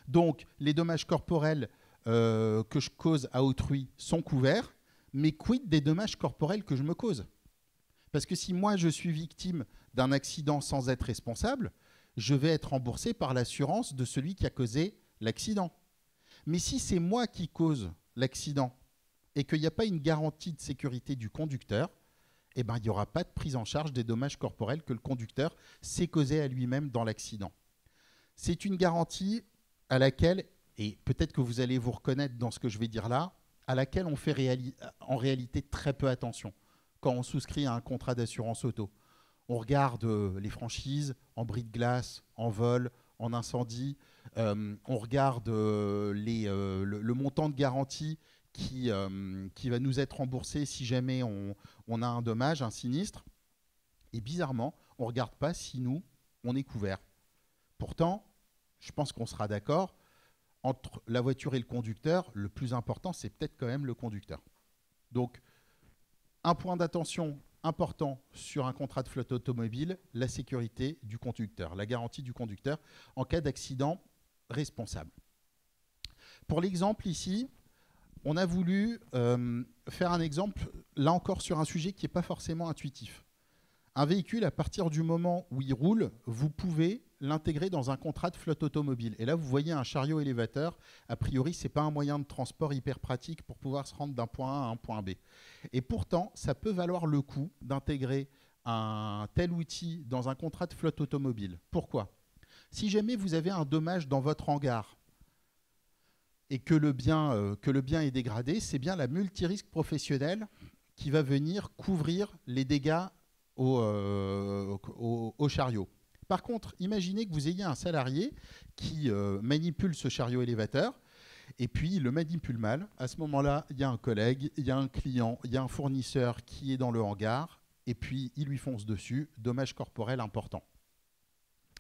Donc, les dommages corporels que je cause à autrui sont couverts, mais quid des dommages corporels que je me cause ? Parce que si moi, je suis victime d'un accident sans être responsable, je vais être remboursé par l'assurance de celui qui a causé l'accident. Mais si c'est moi qui cause l'accident et qu'il n'y a pas une garantie de sécurité du conducteur, il n'y aura pas de prise en charge des dommages corporels que le conducteur s'est causé à lui-même dans l'accident. C'est une garantie à laquelle, et peut-être que vous allez vous reconnaître dans ce que je vais dire là, à laquelle on fait en réalité très peu attention quand on souscrit à un contrat d'assurance auto. On regarde les franchises en bris de glace, en vol, en incendie. On regarde le montant de garantie qui va nous être remboursé si jamais on a un dommage, un sinistre. Et bizarrement, on ne regarde pas si nous, on est couvert. Pourtant, je pense qu'on sera d'accord, entre la voiture et le conducteur, le plus important, c'est peut-être quand même le conducteur. Donc, un point d'attention important sur un contrat de flotte automobile, la sécurité du conducteur, la garantie du conducteur en cas d'accident responsable. Pour l'exemple ici, on a voulu faire un exemple, là encore sur un sujet qui n'est pas forcément intuitif. Un véhicule, à partir du moment où il roule, vous pouvez l'intégrer dans un contrat de flotte automobile. Et là, vous voyez un chariot élévateur. A priori, ce n'est pas un moyen de transport hyper pratique pour pouvoir se rendre d'un point A à un point B. Et pourtant, ça peut valoir le coup d'intégrer un tel outil dans un contrat de flotte automobile. Pourquoi ? Si jamais vous avez un dommage dans votre hangar et que le bien est dégradé, c'est bien la multirisque professionnelle qui va venir couvrir les dégâts au chariot. Par contre, imaginez que vous ayez un salarié qui manipule ce chariot élévateur, et puis il le manipule mal. À ce moment-là, il y a un collègue, il y a un client, il y a un fournisseur qui est dans le hangar, et puis il lui fonce dessus, dommage corporel important.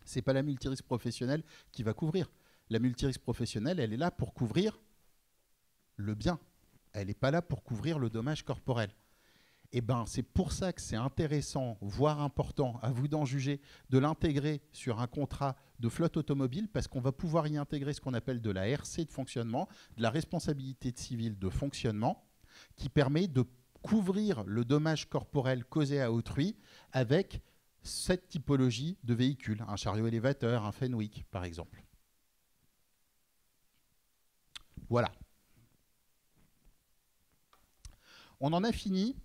Ce n'est pas la multirisque professionnelle qui va couvrir. La multirisque professionnelle, elle est là pour couvrir le bien. Elle n'est pas là pour couvrir le dommage corporel. Et ben, c'est pour ça que c'est intéressant, voire important, à vous d'en juger, de l'intégrer sur un contrat de flotte automobile, parce qu'on va pouvoir y intégrer ce qu'on appelle de la RC de fonctionnement, de la responsabilité civile de fonctionnement, qui permet de couvrir le dommage corporel causé à autrui avec cette typologie de véhicule, un chariot élévateur, un Fenwick, par exemple. Voilà. On en a fini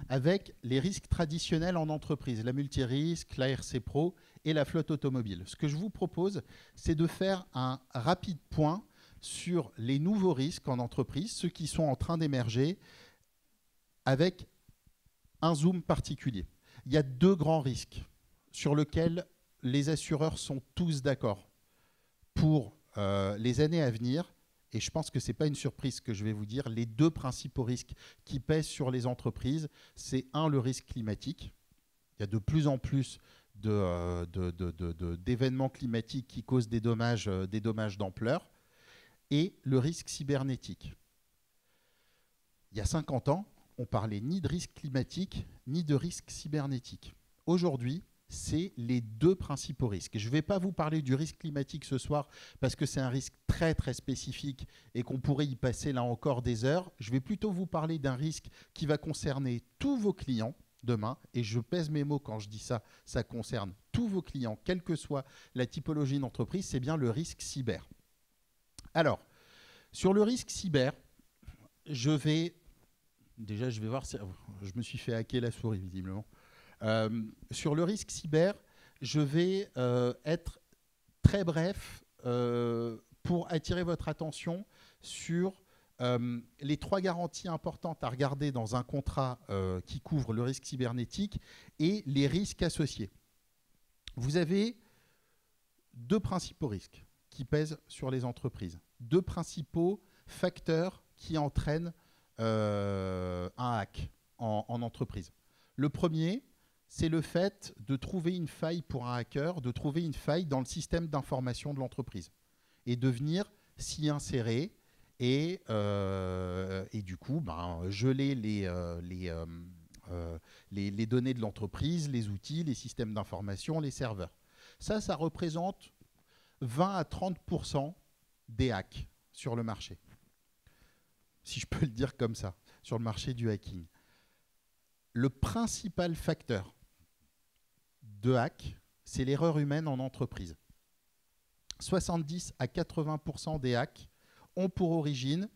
avec les risques traditionnels en entreprise, la multirisque, la RC Pro et la flotte automobile. Ce que je vous propose, c'est de faire un rapide point sur les nouveaux risques en entreprise, ceux qui sont en train d'émerger, avec un zoom particulier. Il y a 2 grands risques sur lesquels les assureurs sont tous d'accord pour les années à venir. Et je pense que ce n'est pas une surprise que je vais vous dire. Les 2 principaux risques qui pèsent sur les entreprises, c'est le risque climatique. Il y a de plus en plus d'événements climatiques qui causent des dommages d'ampleur. Et le risque cybernétique. Il y a 50 ans, on parlait ni de risque climatique, ni de risque cybernétique. Aujourd'hui, c'est les 2 principaux risques. Je ne vais pas vous parler du risque climatique ce soir parce que c'est un risque très très spécifique et qu'on pourrait y passer là encore des heures. Je vais plutôt vous parler d'un risque qui va concerner tous vos clients demain, et je pèse mes mots quand je dis ça, ça concerne tous vos clients, quelle que soit la typologie d'entreprise, c'est bien le risque cyber. Alors, sur le risque cyber, je vais voir si je me suis fait hacker la souris visiblement. Sur le risque cyber, je vais être très bref pour attirer votre attention sur les 3 garanties importantes à regarder dans un contrat qui couvre le risque cybernétique et les risques associés. Vous avez 2 principaux risques qui pèsent sur les entreprises, 2 principaux facteurs qui entraînent un hack en entreprise. Le premier, c'est le fait de trouver une faille pour un hacker, de trouver une faille dans le système d'information de l'entreprise et de venir s'y insérer et du coup geler les données de l'entreprise, les outils, les systèmes d'information, les serveurs. Ça représente 20 à 30% des hacks sur le marché, si je peux le dire comme ça, sur le marché du hacking. Le principal facteur de hack, c'est l'erreur humaine en entreprise. 70 à 80% des hacks ont pour origine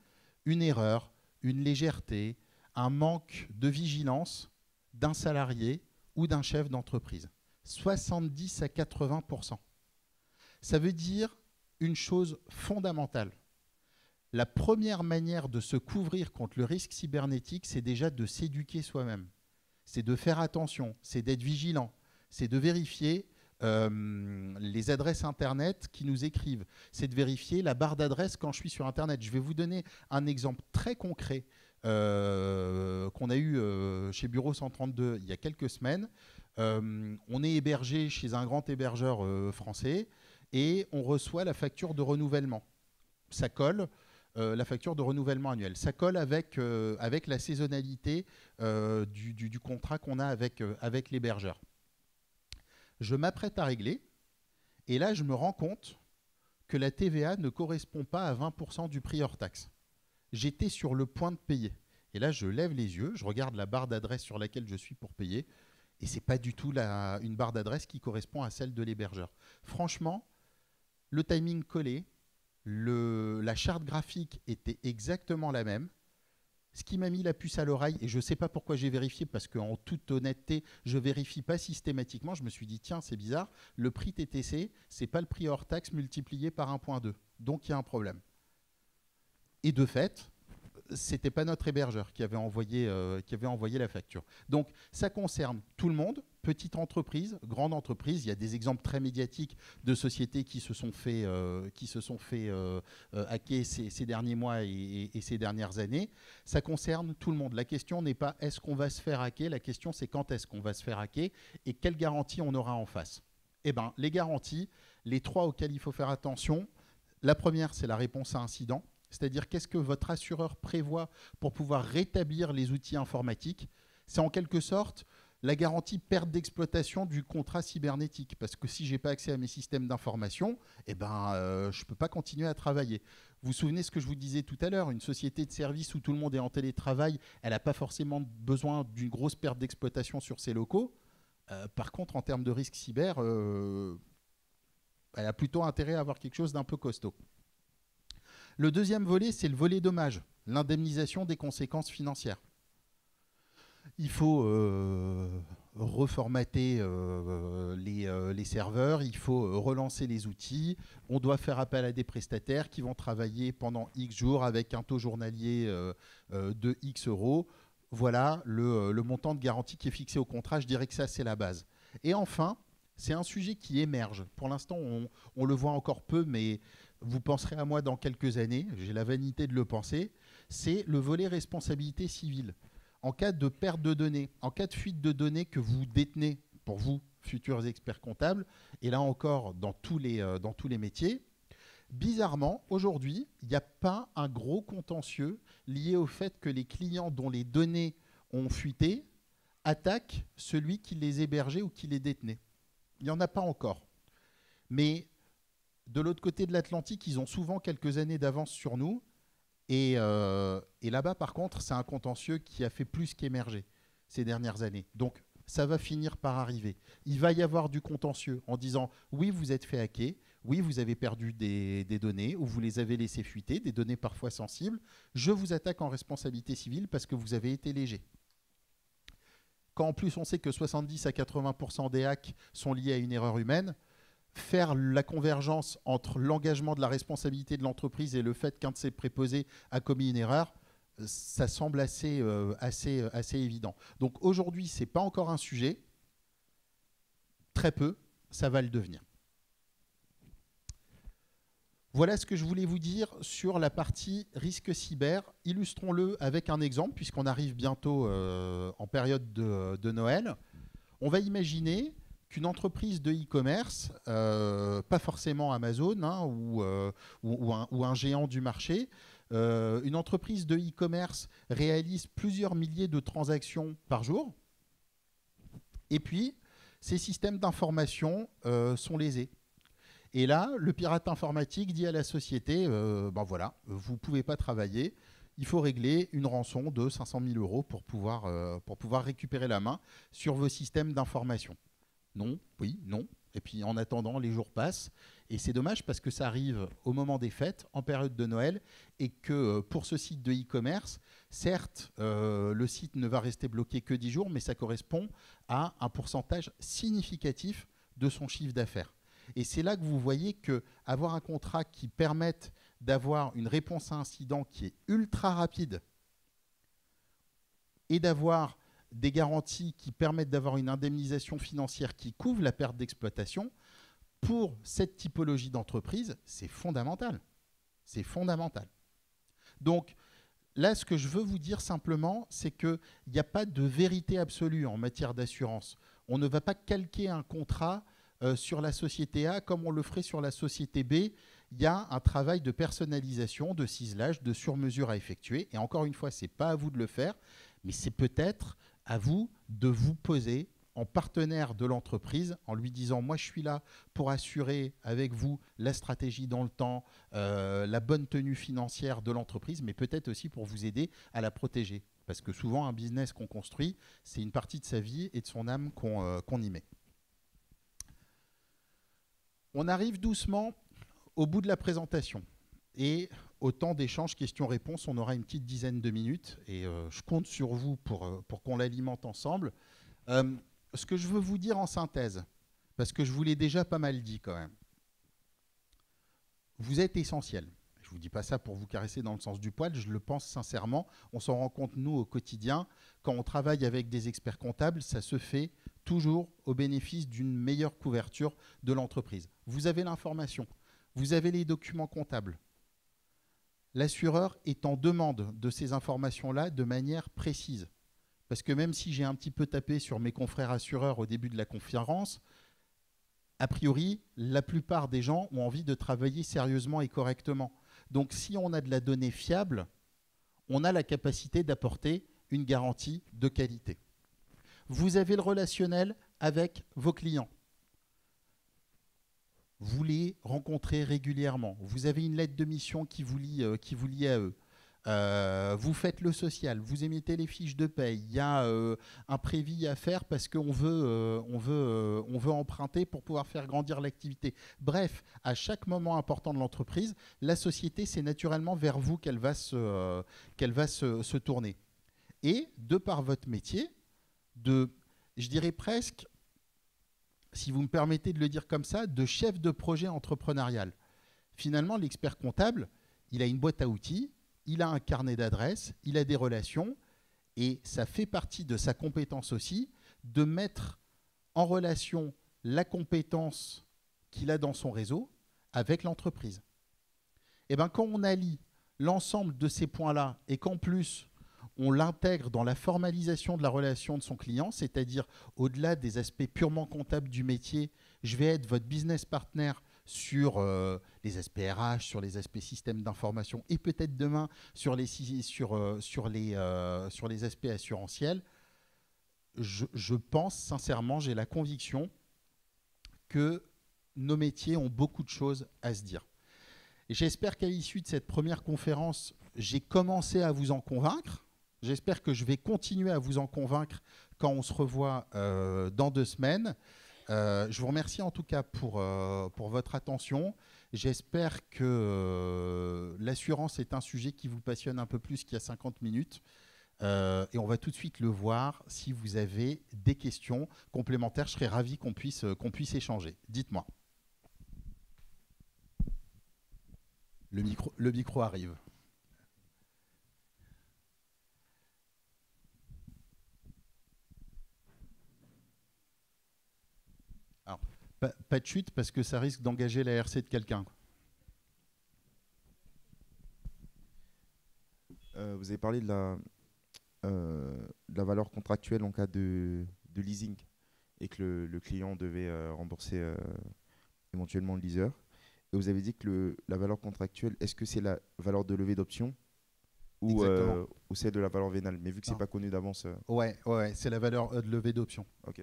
une erreur, une légèreté, un manque de vigilance d'un salarié ou d'un chef d'entreprise. 70 à 80%. Ça veut dire une chose fondamentale. La première manière de se couvrir contre le risque cybernétique, c'est déjà de s'éduquer soi-même. C'est de faire attention, c'est d'être vigilant, c'est de vérifier les adresses Internet qui nous écrivent. C'est de vérifier la barre d'adresse quand je suis sur Internet. Je vais vous donner un exemple très concret qu'on a eu chez Bureau 132 il y a quelques semaines. On est hébergé chez un grand hébergeur français et on reçoit la facture de renouvellement. Ça colle. La facture de renouvellement annuel. Ça colle avec la saisonnalité du contrat qu'on a avec l'hébergeur. Je m'apprête à régler et là, je me rends compte que la TVA ne correspond pas à 20% du prix hors taxe. J'étais sur le point de payer. Et là, je lève les yeux, je regarde la barre d'adresse sur laquelle je suis pour payer et ce n'est pas du tout une barre d'adresse qui correspond à celle de l'hébergeur. Franchement, le timing collé, la charte graphique était exactement la même. Ce qui m'a mis la puce à l'oreille, et je ne sais pas pourquoi j'ai vérifié, parce qu'en toute honnêteté, je ne vérifie pas systématiquement. Je me suis dit, tiens, c'est bizarre, le prix TTC, ce n'est pas le prix hors taxe multiplié par 1,2. Donc, il y a un problème. Et de fait, c'était pas notre hébergeur qui avait envoyé la facture. Donc ça concerne tout le monde, petite entreprise, grande entreprise. Il y a des exemples très médiatiques de sociétés qui se sont fait hacker ces derniers mois et ces dernières années. Ça concerne tout le monde. La question n'est pas est-ce qu'on va se faire hacker, la question c'est quand est-ce qu'on va se faire hacker et quelle garantie on aura en face. Eh bien, les garanties, les trois auxquelles il faut faire attention. La première, c'est la réponse à incident. C'est-à-dire qu'est-ce que votre assureur prévoit pour pouvoir rétablir les outils informatiques. C'est en quelque sorte la garantie perte d'exploitation du contrat cybernétique. Parce que si je n'ai pas accès à mes systèmes d'information, je ne peux pas continuer à travailler. Vous vous souvenez ce que je vous disais tout à l'heure, une société de service où tout le monde est en télétravail, elle n'a pas forcément besoin d'une grosse perte d'exploitation sur ses locaux. Par contre, en termes de risque cyber, elle a plutôt intérêt à avoir quelque chose d'un peu costaud. Le deuxième volet, c'est le volet dommage, l'indemnisation des conséquences financières. Il faut reformater les serveurs, il faut relancer les outils, on doit faire appel à des prestataires qui vont travailler pendant X jours avec un taux journalier de X euros. Voilà le montant de garantie qui est fixé au contrat, je dirais que ça c'est la base. Et enfin, c'est un sujet qui émerge. Pour l'instant, on le voit encore peu, mais vous penserez à moi dans quelques années, j'ai la vanité de le penser, c'est le volet responsabilité civile. En cas de perte de données, en cas de fuite de données que vous détenez, pour vous, futurs experts comptables, et là encore dans tous les métiers, bizarrement, aujourd'hui, il n'y a pas un gros contentieux lié au fait que les clients dont les données ont fuité attaquent celui qui les hébergeait ou qui les détenait. Il n'y en a pas encore. Mais de l'autre côté de l'Atlantique, ils ont souvent quelques années d'avance sur nous. Et là-bas, par contre, c'est un contentieux qui a fait plus qu'émerger ces dernières années. Donc, ça va finir par arriver. Il va y avoir du contentieux en disant « Oui, vous êtes fait hacker. Oui, vous avez perdu des données ou vous les avez laissées fuiter, des données parfois sensibles. Je vous attaque en responsabilité civile parce que vous avez été léger. » Quand en plus on sait que 70 à 80% des hacks sont liés à une erreur humaine, faire la convergence entre l'engagement de la responsabilité de l'entreprise et le fait qu'un de ses préposés a commis une erreur, ça semble assez évident. Donc aujourd'hui, ce n'est pas encore un sujet. Très peu, ça va le devenir. Voilà ce que je voulais vous dire sur la partie risque cyber. Illustrons-le avec un exemple, puisqu'on arrive bientôt en période de Noël. On va imaginer qu'une entreprise de e-commerce, pas forcément Amazon ou un géant du marché, une entreprise de e-commerce réalise plusieurs milliers de transactions par jour. Et puis, ces systèmes d'information sont lésés. Et là, le pirate informatique dit à la société, voilà, vous ne pouvez pas travailler, il faut régler une rançon de 500 000 € pour pouvoir récupérer la main sur vos systèmes d'information. Non, oui, non. Et puis en attendant, les jours passent. Et c'est dommage parce que ça arrive au moment des fêtes, en période de Noël, et que pour ce site de e-commerce, certes, le site ne va rester bloqué que 10 jours, mais ça correspond à un pourcentage significatif de son chiffre d'affaires. Et c'est là que vous voyez qu'avoir un contrat qui permette d'avoir une réponse à incident qui est ultra rapide et d'avoir des garanties qui permettent d'avoir une indemnisation financière qui couvre la perte d'exploitation, pour cette typologie d'entreprise, c'est fondamental. C'est fondamental. Donc là, ce que je veux vous dire simplement, c'est qu'il n'y a pas de vérité absolue en matière d'assurance. On ne va pas calquer un contrat sur la société A comme on le ferait sur la société B. Il y a un travail de personnalisation, de ciselage, de sur-mesure à effectuer. Et encore une fois, ce n'est pas à vous de le faire, mais c'est peut-être à vous de vous poser en partenaire de l'entreprise en lui disant « Moi, je suis là pour assurer avec vous la stratégie dans le temps, la bonne tenue financière de l'entreprise, mais peut-être aussi pour vous aider à la protéger. » Parce que souvent, un business qu'on construit, c'est une partie de sa vie et de son âme qu'on y met. On arrive doucement au bout de la présentation. Et au temps d'échange questions-réponses, on aura une petite dizaine de minutes. Et je compte sur vous pour qu'on l'alimente ensemble. Ce que je veux vous dire en synthèse, parce que je vous l'ai déjà pas mal dit quand même, vous êtes essentiel. je ne vous dis pas ça pour vous caresser dans le sens du poil, je le pense sincèrement. On s'en rend compte, nous, au quotidien. Quand on travaille avec des experts comptables, ça se fait toujours au bénéfice d'une meilleure couverture de l'entreprise. Vous avez l'information, vous avez les documents comptables. L'assureur est en demande de ces informations-là de manière précise. Parce que même si j'ai un petit peu tapé sur mes confrères assureurs au début de la conférence, a priori, la plupart des gens ont envie de travailler sérieusement et correctement. Donc si on a de la donnée fiable, on a la capacité d'apporter une garantie de qualité. Vous avez le relationnel avec vos clients. Vous les rencontrez régulièrement. Vous avez une lettre de mission qui vous lie à eux. Vous faites le social, vous émettez les fiches de paye, il y a un prévis à faire parce qu'on veut emprunter pour pouvoir faire grandir l'activité. Bref, à chaque moment important de l'entreprise, la société, c'est naturellement vers vous qu'elle va se tourner. Et de par votre métier, je dirais presque, si vous me permettez de le dire comme ça, de chef de projet entrepreneurial. Finalement, l'expert comptable, il a une boîte à outils, il a un carnet d'adresses, il a des relations, et ça fait partie de sa compétence aussi de mettre en relation la compétence qu'il a dans son réseau avec l'entreprise. Et bien, quand on allie l'ensemble de ces points-là et qu'en plus, on l'intègre dans la formalisation de la relation de son client, c'est-à-dire au-delà des aspects purement comptables du métier, je vais être votre business partner sur les aspects RH, sur les aspects systèmes d'information et peut-être demain sur les aspects assurantiels. Je pense sincèrement, j'ai la conviction que nos métiers ont beaucoup de choses à se dire. Et j'espère qu'à l'issue de cette première conférence, j'ai commencé à vous en convaincre. J'espère que je vais continuer à vous en convaincre quand on se revoit dans 2 semaines. Je vous remercie en tout cas pour votre attention. J'espère que l'assurance est un sujet qui vous passionne un peu plus qu'il y a 50 minutes. Et on va tout de suite le voir. Si vous avez des questions complémentaires, je serais ravi qu'on puisse échanger. Dites-moi. Le micro arrive. Alors, pas de chute parce que ça risque d'engager la RC de quelqu'un. Vous avez parlé de la valeur contractuelle en cas de leasing et que le client devait rembourser éventuellement le leaser. Et vous avez dit que la valeur contractuelle, est-ce que c'est la valeur de levée d'option ou c'est de la valeur vénale? Mais vu que ce n'est pas connu d'avance. Ouais, c'est la valeur de levée d'option. Ok.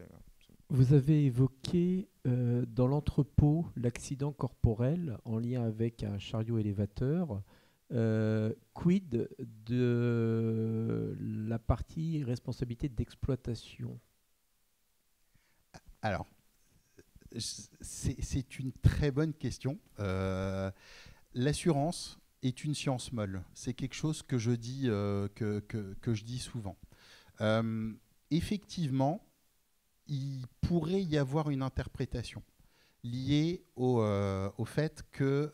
Vous avez évoqué dans l'entrepôt l'accident corporel en lien avec un chariot élévateur. Quid de la partie responsabilité d'exploitation? Alors, c'est une très bonne question. L'assurance est une science molle. C'est quelque chose que je dis, que je dis souvent. Effectivement, il pourrait y avoir une interprétation liée au fait que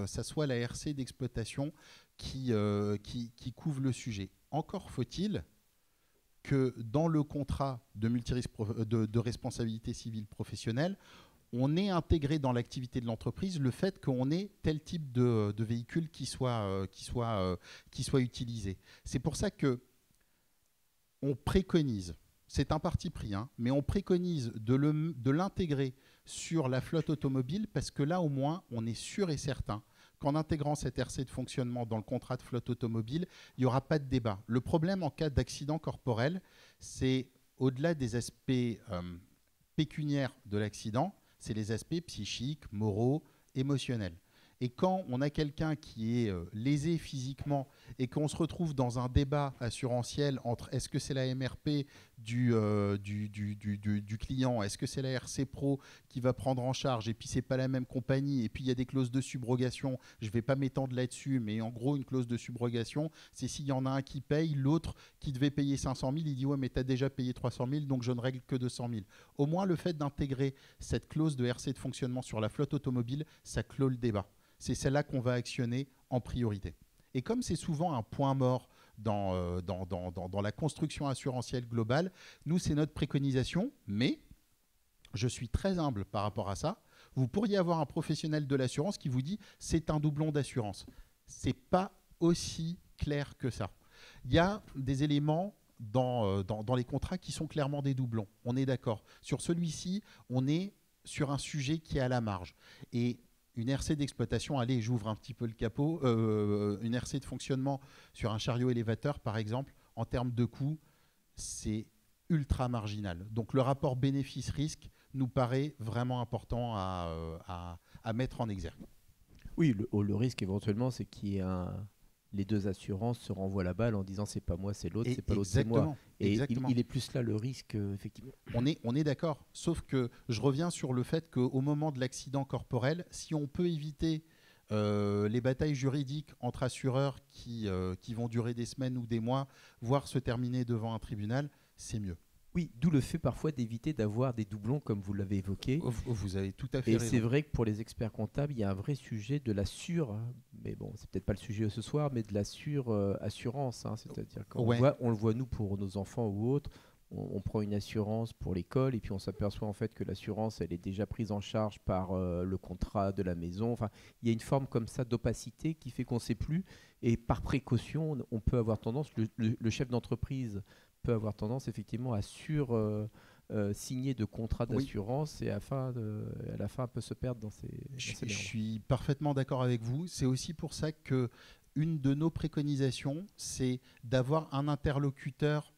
ça soit la RC d'exploitation qui couvre le sujet. Encore faut-il que dans le contrat de responsabilité civile professionnelle, on ait intégré dans l'activité de l'entreprise le fait qu'on ait tel type de véhicule qui soit utilisé. C'est pour ça que on préconise, c'est un parti pris, hein, mais on préconise de l'intégrer sur la flotte automobile parce que là, au moins, on est sûr et certain qu'en intégrant cette RC de fonctionnement dans le contrat de flotte automobile, il n'y aura pas de débat. Le problème en cas d'accident corporel, c'est au-delà des aspects pécuniaires de l'accident, c'est les aspects psychiques, moraux, émotionnels. Et quand on a quelqu'un qui est lésé physiquement et qu'on se retrouve dans un débat assurantiel entre est-ce que c'est la MRP du client, est-ce que c'est la RC Pro qui va prendre en charge, et puis c'est pas la même compagnie, et puis il y a des clauses de subrogation, je ne vais pas m'étendre là-dessus, mais en gros une clause de subrogation, c'est s'il y en a un qui paye, l'autre qui devait payer 500 000, il dit ouais mais tu as déjà payé 300 000, donc je ne règle que 200 000. Au moins le fait d'intégrer cette clause de RC de fonctionnement sur la flotte automobile, ça clôt le débat. C'est celle-là qu'on va actionner en priorité. Et comme c'est souvent un point mort dans la construction assurantielle globale, nous, c'est notre préconisation, mais je suis très humble par rapport à ça. Vous pourriez avoir un professionnel de l'assurance qui vous dit « c'est un doublon d'assurance ». Ce n'est pas aussi clair que ça. Il y a des éléments dans les contrats qui sont clairement des doublons. On est d'accord. Sur celui-ci, on est sur un sujet qui est à la marge. Et une RC d'exploitation, allez, j'ouvre un petit peu le capot, une RC de fonctionnement sur un chariot élévateur, par exemple, en termes de coût, c'est ultra marginal. Donc le rapport bénéfice-risque nous paraît vraiment important à mettre en exergue. Oui, le risque éventuellement, c'est qu'il y ait les deux assurances se renvoient la balle en disant c'est pas moi, c'est l'autre, c'est pas l'autre, c'est moi. Et il est plus là le risque, effectivement. On est d'accord. Sauf que je reviens sur le fait qu'au moment de l'accident corporel, si on peut éviter les batailles juridiques entre assureurs qui vont durer des semaines ou des mois, voire se terminer devant un tribunal, c'est mieux. Oui, d'où le fait parfois d'éviter d'avoir des doublons, comme vous l'avez évoqué. Vous avez tout à fait raison. Et c'est vrai que pour les experts comptables, il y a un vrai sujet de la mais bon, c'est peut-être pas le sujet ce soir, mais de la assurance. C'est-à-dire qu'on on le voit, nous, pour nos enfants ou autres, on prend une assurance pour l'école et puis on s'aperçoit en fait que l'assurance, elle est déjà prise en charge par le contrat de la maison. Enfin, il y a une forme comme ça d'opacité qui fait qu'on ne sait plus. Et par précaution, on peut avoir tendance, le chef d'entreprise peut avoir tendance effectivement à signer de contrats d'assurance et à la fin un peu se perdre dans ces Je suis parfaitement d'accord avec vous. C'est aussi pour ça que une de nos préconisations, c'est d'avoir un interlocuteur,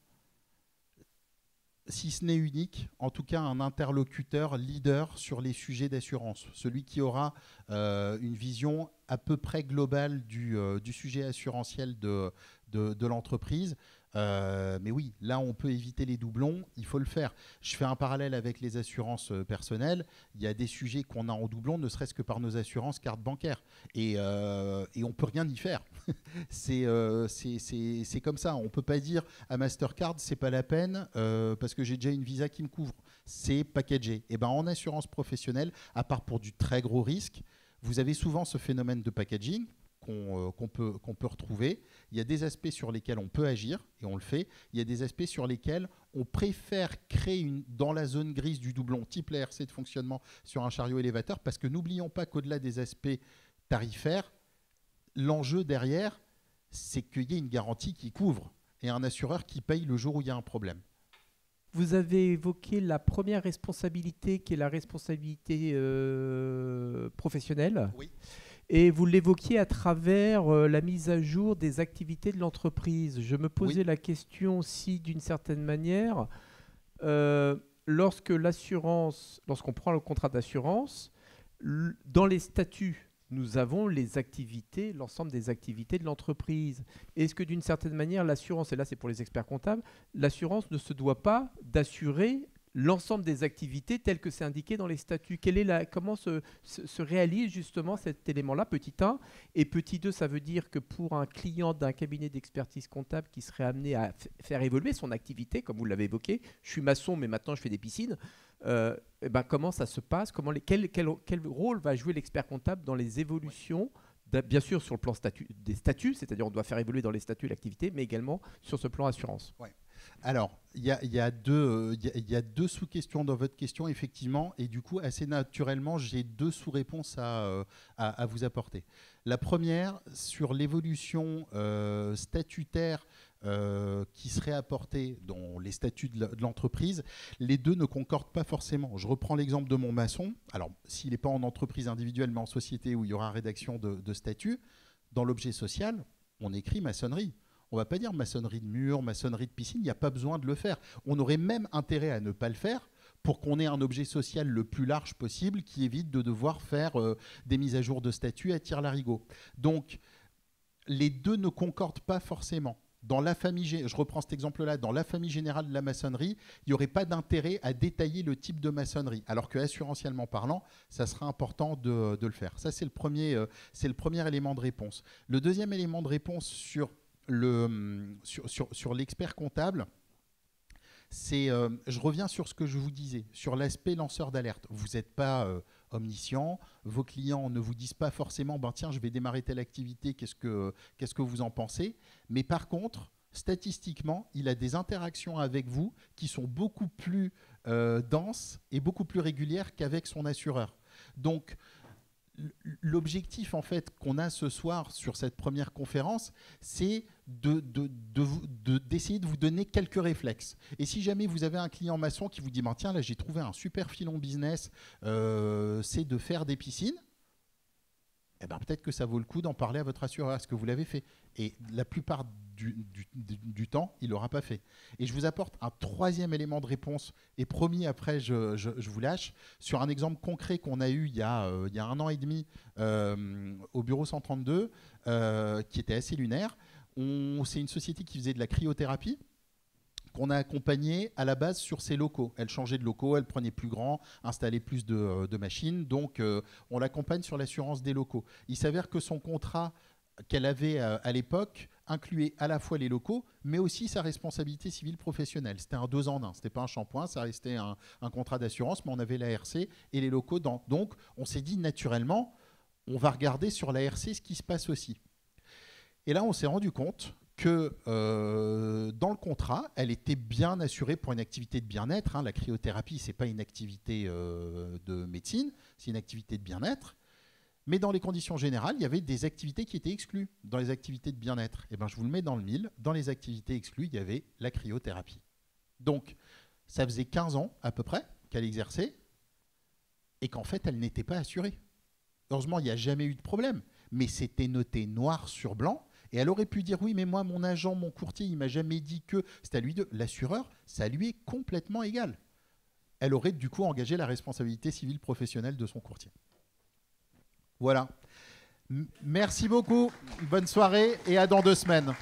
si ce n'est unique, en tout cas un interlocuteur leader sur les sujets d'assurance. Celui qui aura une vision à peu près globale du sujet assurantiel de l'entreprise. Mais oui, là, on peut éviter les doublons, il faut le faire. Je fais un parallèle avec les assurances personnelles. Il y a des sujets qu'on a en doublon, ne serait-ce que par nos assurances cartes bancaires. Et on ne peut rien y faire. C'est comme ça. On ne peut pas dire à Mastercard, c'est pas la peine parce que j'ai déjà une Visa qui me couvre. C'est packagé. Et ben, en assurance professionnelle, à part pour du très gros risque, vous avez souvent ce phénomène de packaging qu'on peut retrouver. Il y a des aspects sur lesquels on peut agir, et on le fait. Il y a des aspects sur lesquels on préfère créer dans la zone grise du doublon, type la RC de fonctionnement sur un chariot élévateur, parce que n'oublions pas qu'au-delà des aspects tarifaires, l'enjeu derrière, c'est qu'il y ait une garantie qui couvre, et un assureur qui paye le jour où il y a un problème. Vous avez évoqué la première responsabilité, qui est la responsabilité professionnelle. Oui. Et vous l'évoquiez à travers la mise à jour des activités de l'entreprise. Je me posais la question si, d'une certaine manière, lorsqu'on prend le contrat d'assurance, dans les statuts, nous avons l'ensemble des activités de l'entreprise. Est-ce que, d'une certaine manière, l'assurance, et là c'est pour les experts comptables, l'assurance ne se doit pas d'assurer l'ensemble des activités telles que c'est indiqué dans les statuts? Comment se réalise justement cet élément-là, petit 1? Et petit 2, ça veut dire que pour un client d'un cabinet d'expertise comptable qui serait amené à faire évoluer son activité, comme vous l'avez évoqué, je suis maçon mais maintenant je fais des piscines, comment ça se passe? Quel rôle va jouer l'expert comptable dans les évolutions? Bien sûr sur le plan des statuts, c'est-à-dire on doit faire évoluer dans les statuts l'activité, mais également sur ce plan assurance. Ouais. Alors, il y a deux sous-questions dans votre question, effectivement, et du coup, assez naturellement, j'ai deux sous-réponses à vous apporter. La première, sur l'évolution statutaire qui serait apportée dans les statuts de l'entreprise, les deux ne concordent pas forcément. Je reprends l'exemple de mon maçon. Alors, s'il n'est pas en entreprise individuelle, mais en société où il y aura rédaction de statut, dans l'objet social, on écrit maçonnerie. On ne va pas dire maçonnerie de mur, maçonnerie de piscine, il n'y a pas besoin de le faire. On aurait même intérêt à ne pas le faire pour qu'on ait un objet social le plus large possible qui évite de devoir faire des mises à jour de statut à tire-larigot. Donc, les deux ne concordent pas forcément. Dans la famille, je reprends cet exemple-là, dans la famille générale de la maçonnerie, il n'y aurait pas d'intérêt à détailler le type de maçonnerie, alors que assurantiellement parlant, ça sera important de le faire. Ça, c'est le premier élément de réponse. Le deuxième élément de réponse sur l'expert comptable, c'est, je reviens sur ce que je vous disais, sur l'aspect lanceur d'alerte. Vous n'êtes pas omniscient. Vos clients ne vous disent pas forcément « tiens, je vais démarrer telle activité, qu'est-ce que vous en pensez ?» Mais par contre, statistiquement, il a des interactions avec vous qui sont beaucoup plus denses et beaucoup plus régulières qu'avec son assureur. Donc, l'objectif en fait qu'on a ce soir sur cette première conférence, c'est d'essayer de vous donner quelques réflexes. Et si jamais vous avez un client maçon qui vous dit « tiens, là j'ai trouvé un super filon business, c'est de faire des piscines », eh ben, peut-être que ça vaut le coup d'en parler à votre assureur. Est-ce que vous l'avez fait? Et la plupart du temps, il ne l'aura pas fait. Et je vous apporte un troisième élément de réponse, et promis, après, je vous lâche, sur un exemple concret qu'on a eu il y a 1 an et demi au bureau 132, qui était assez lunaire. C'est une société qui faisait de la cryothérapie, qu'on a accompagnée à la base sur ses locaux. Elle changeait de locaux, elle prenait plus grand, installait plus de machines. Donc, on l'accompagne sur l'assurance des locaux. Il s'avère que son contrat qu'elle avait à l'époque incluait à la fois les locaux, mais aussi sa responsabilité civile professionnelle. C'était un 2 en 1. Ce n'était pas un shampoing, ça restait un contrat d'assurance, mais on avait l'ARC et les locaux. Donc, on s'est dit naturellement, on va regarder sur l'ARC ce qui se passe aussi. Et là, on s'est rendu compte que dans le contrat, elle était bien assurée pour une activité de bien-être. Hein. La cryothérapie, ce n'est pas une activité de médecine, c'est une activité de bien-être. Mais dans les conditions générales, il y avait des activités qui étaient exclues dans les activités de bien-être. Eh ben, je vous le mets dans le mille. Dans les activités exclues, il y avait la cryothérapie. Donc, ça faisait 15 ans à peu près qu'elle exerçait et qu'en fait, elle n'était pas assurée. Heureusement, il n'y a jamais eu de problème. Mais c'était noté noir sur blanc. Et elle aurait pu dire, oui, mais moi, mon agent, mon courtier, il ne m'a jamais dit que c'est à lui de... L'assureur, ça lui est complètement égal. Elle aurait du coup engagé la responsabilité civile professionnelle de son courtier. Voilà. Merci beaucoup. Bonne soirée et à dans 2 semaines.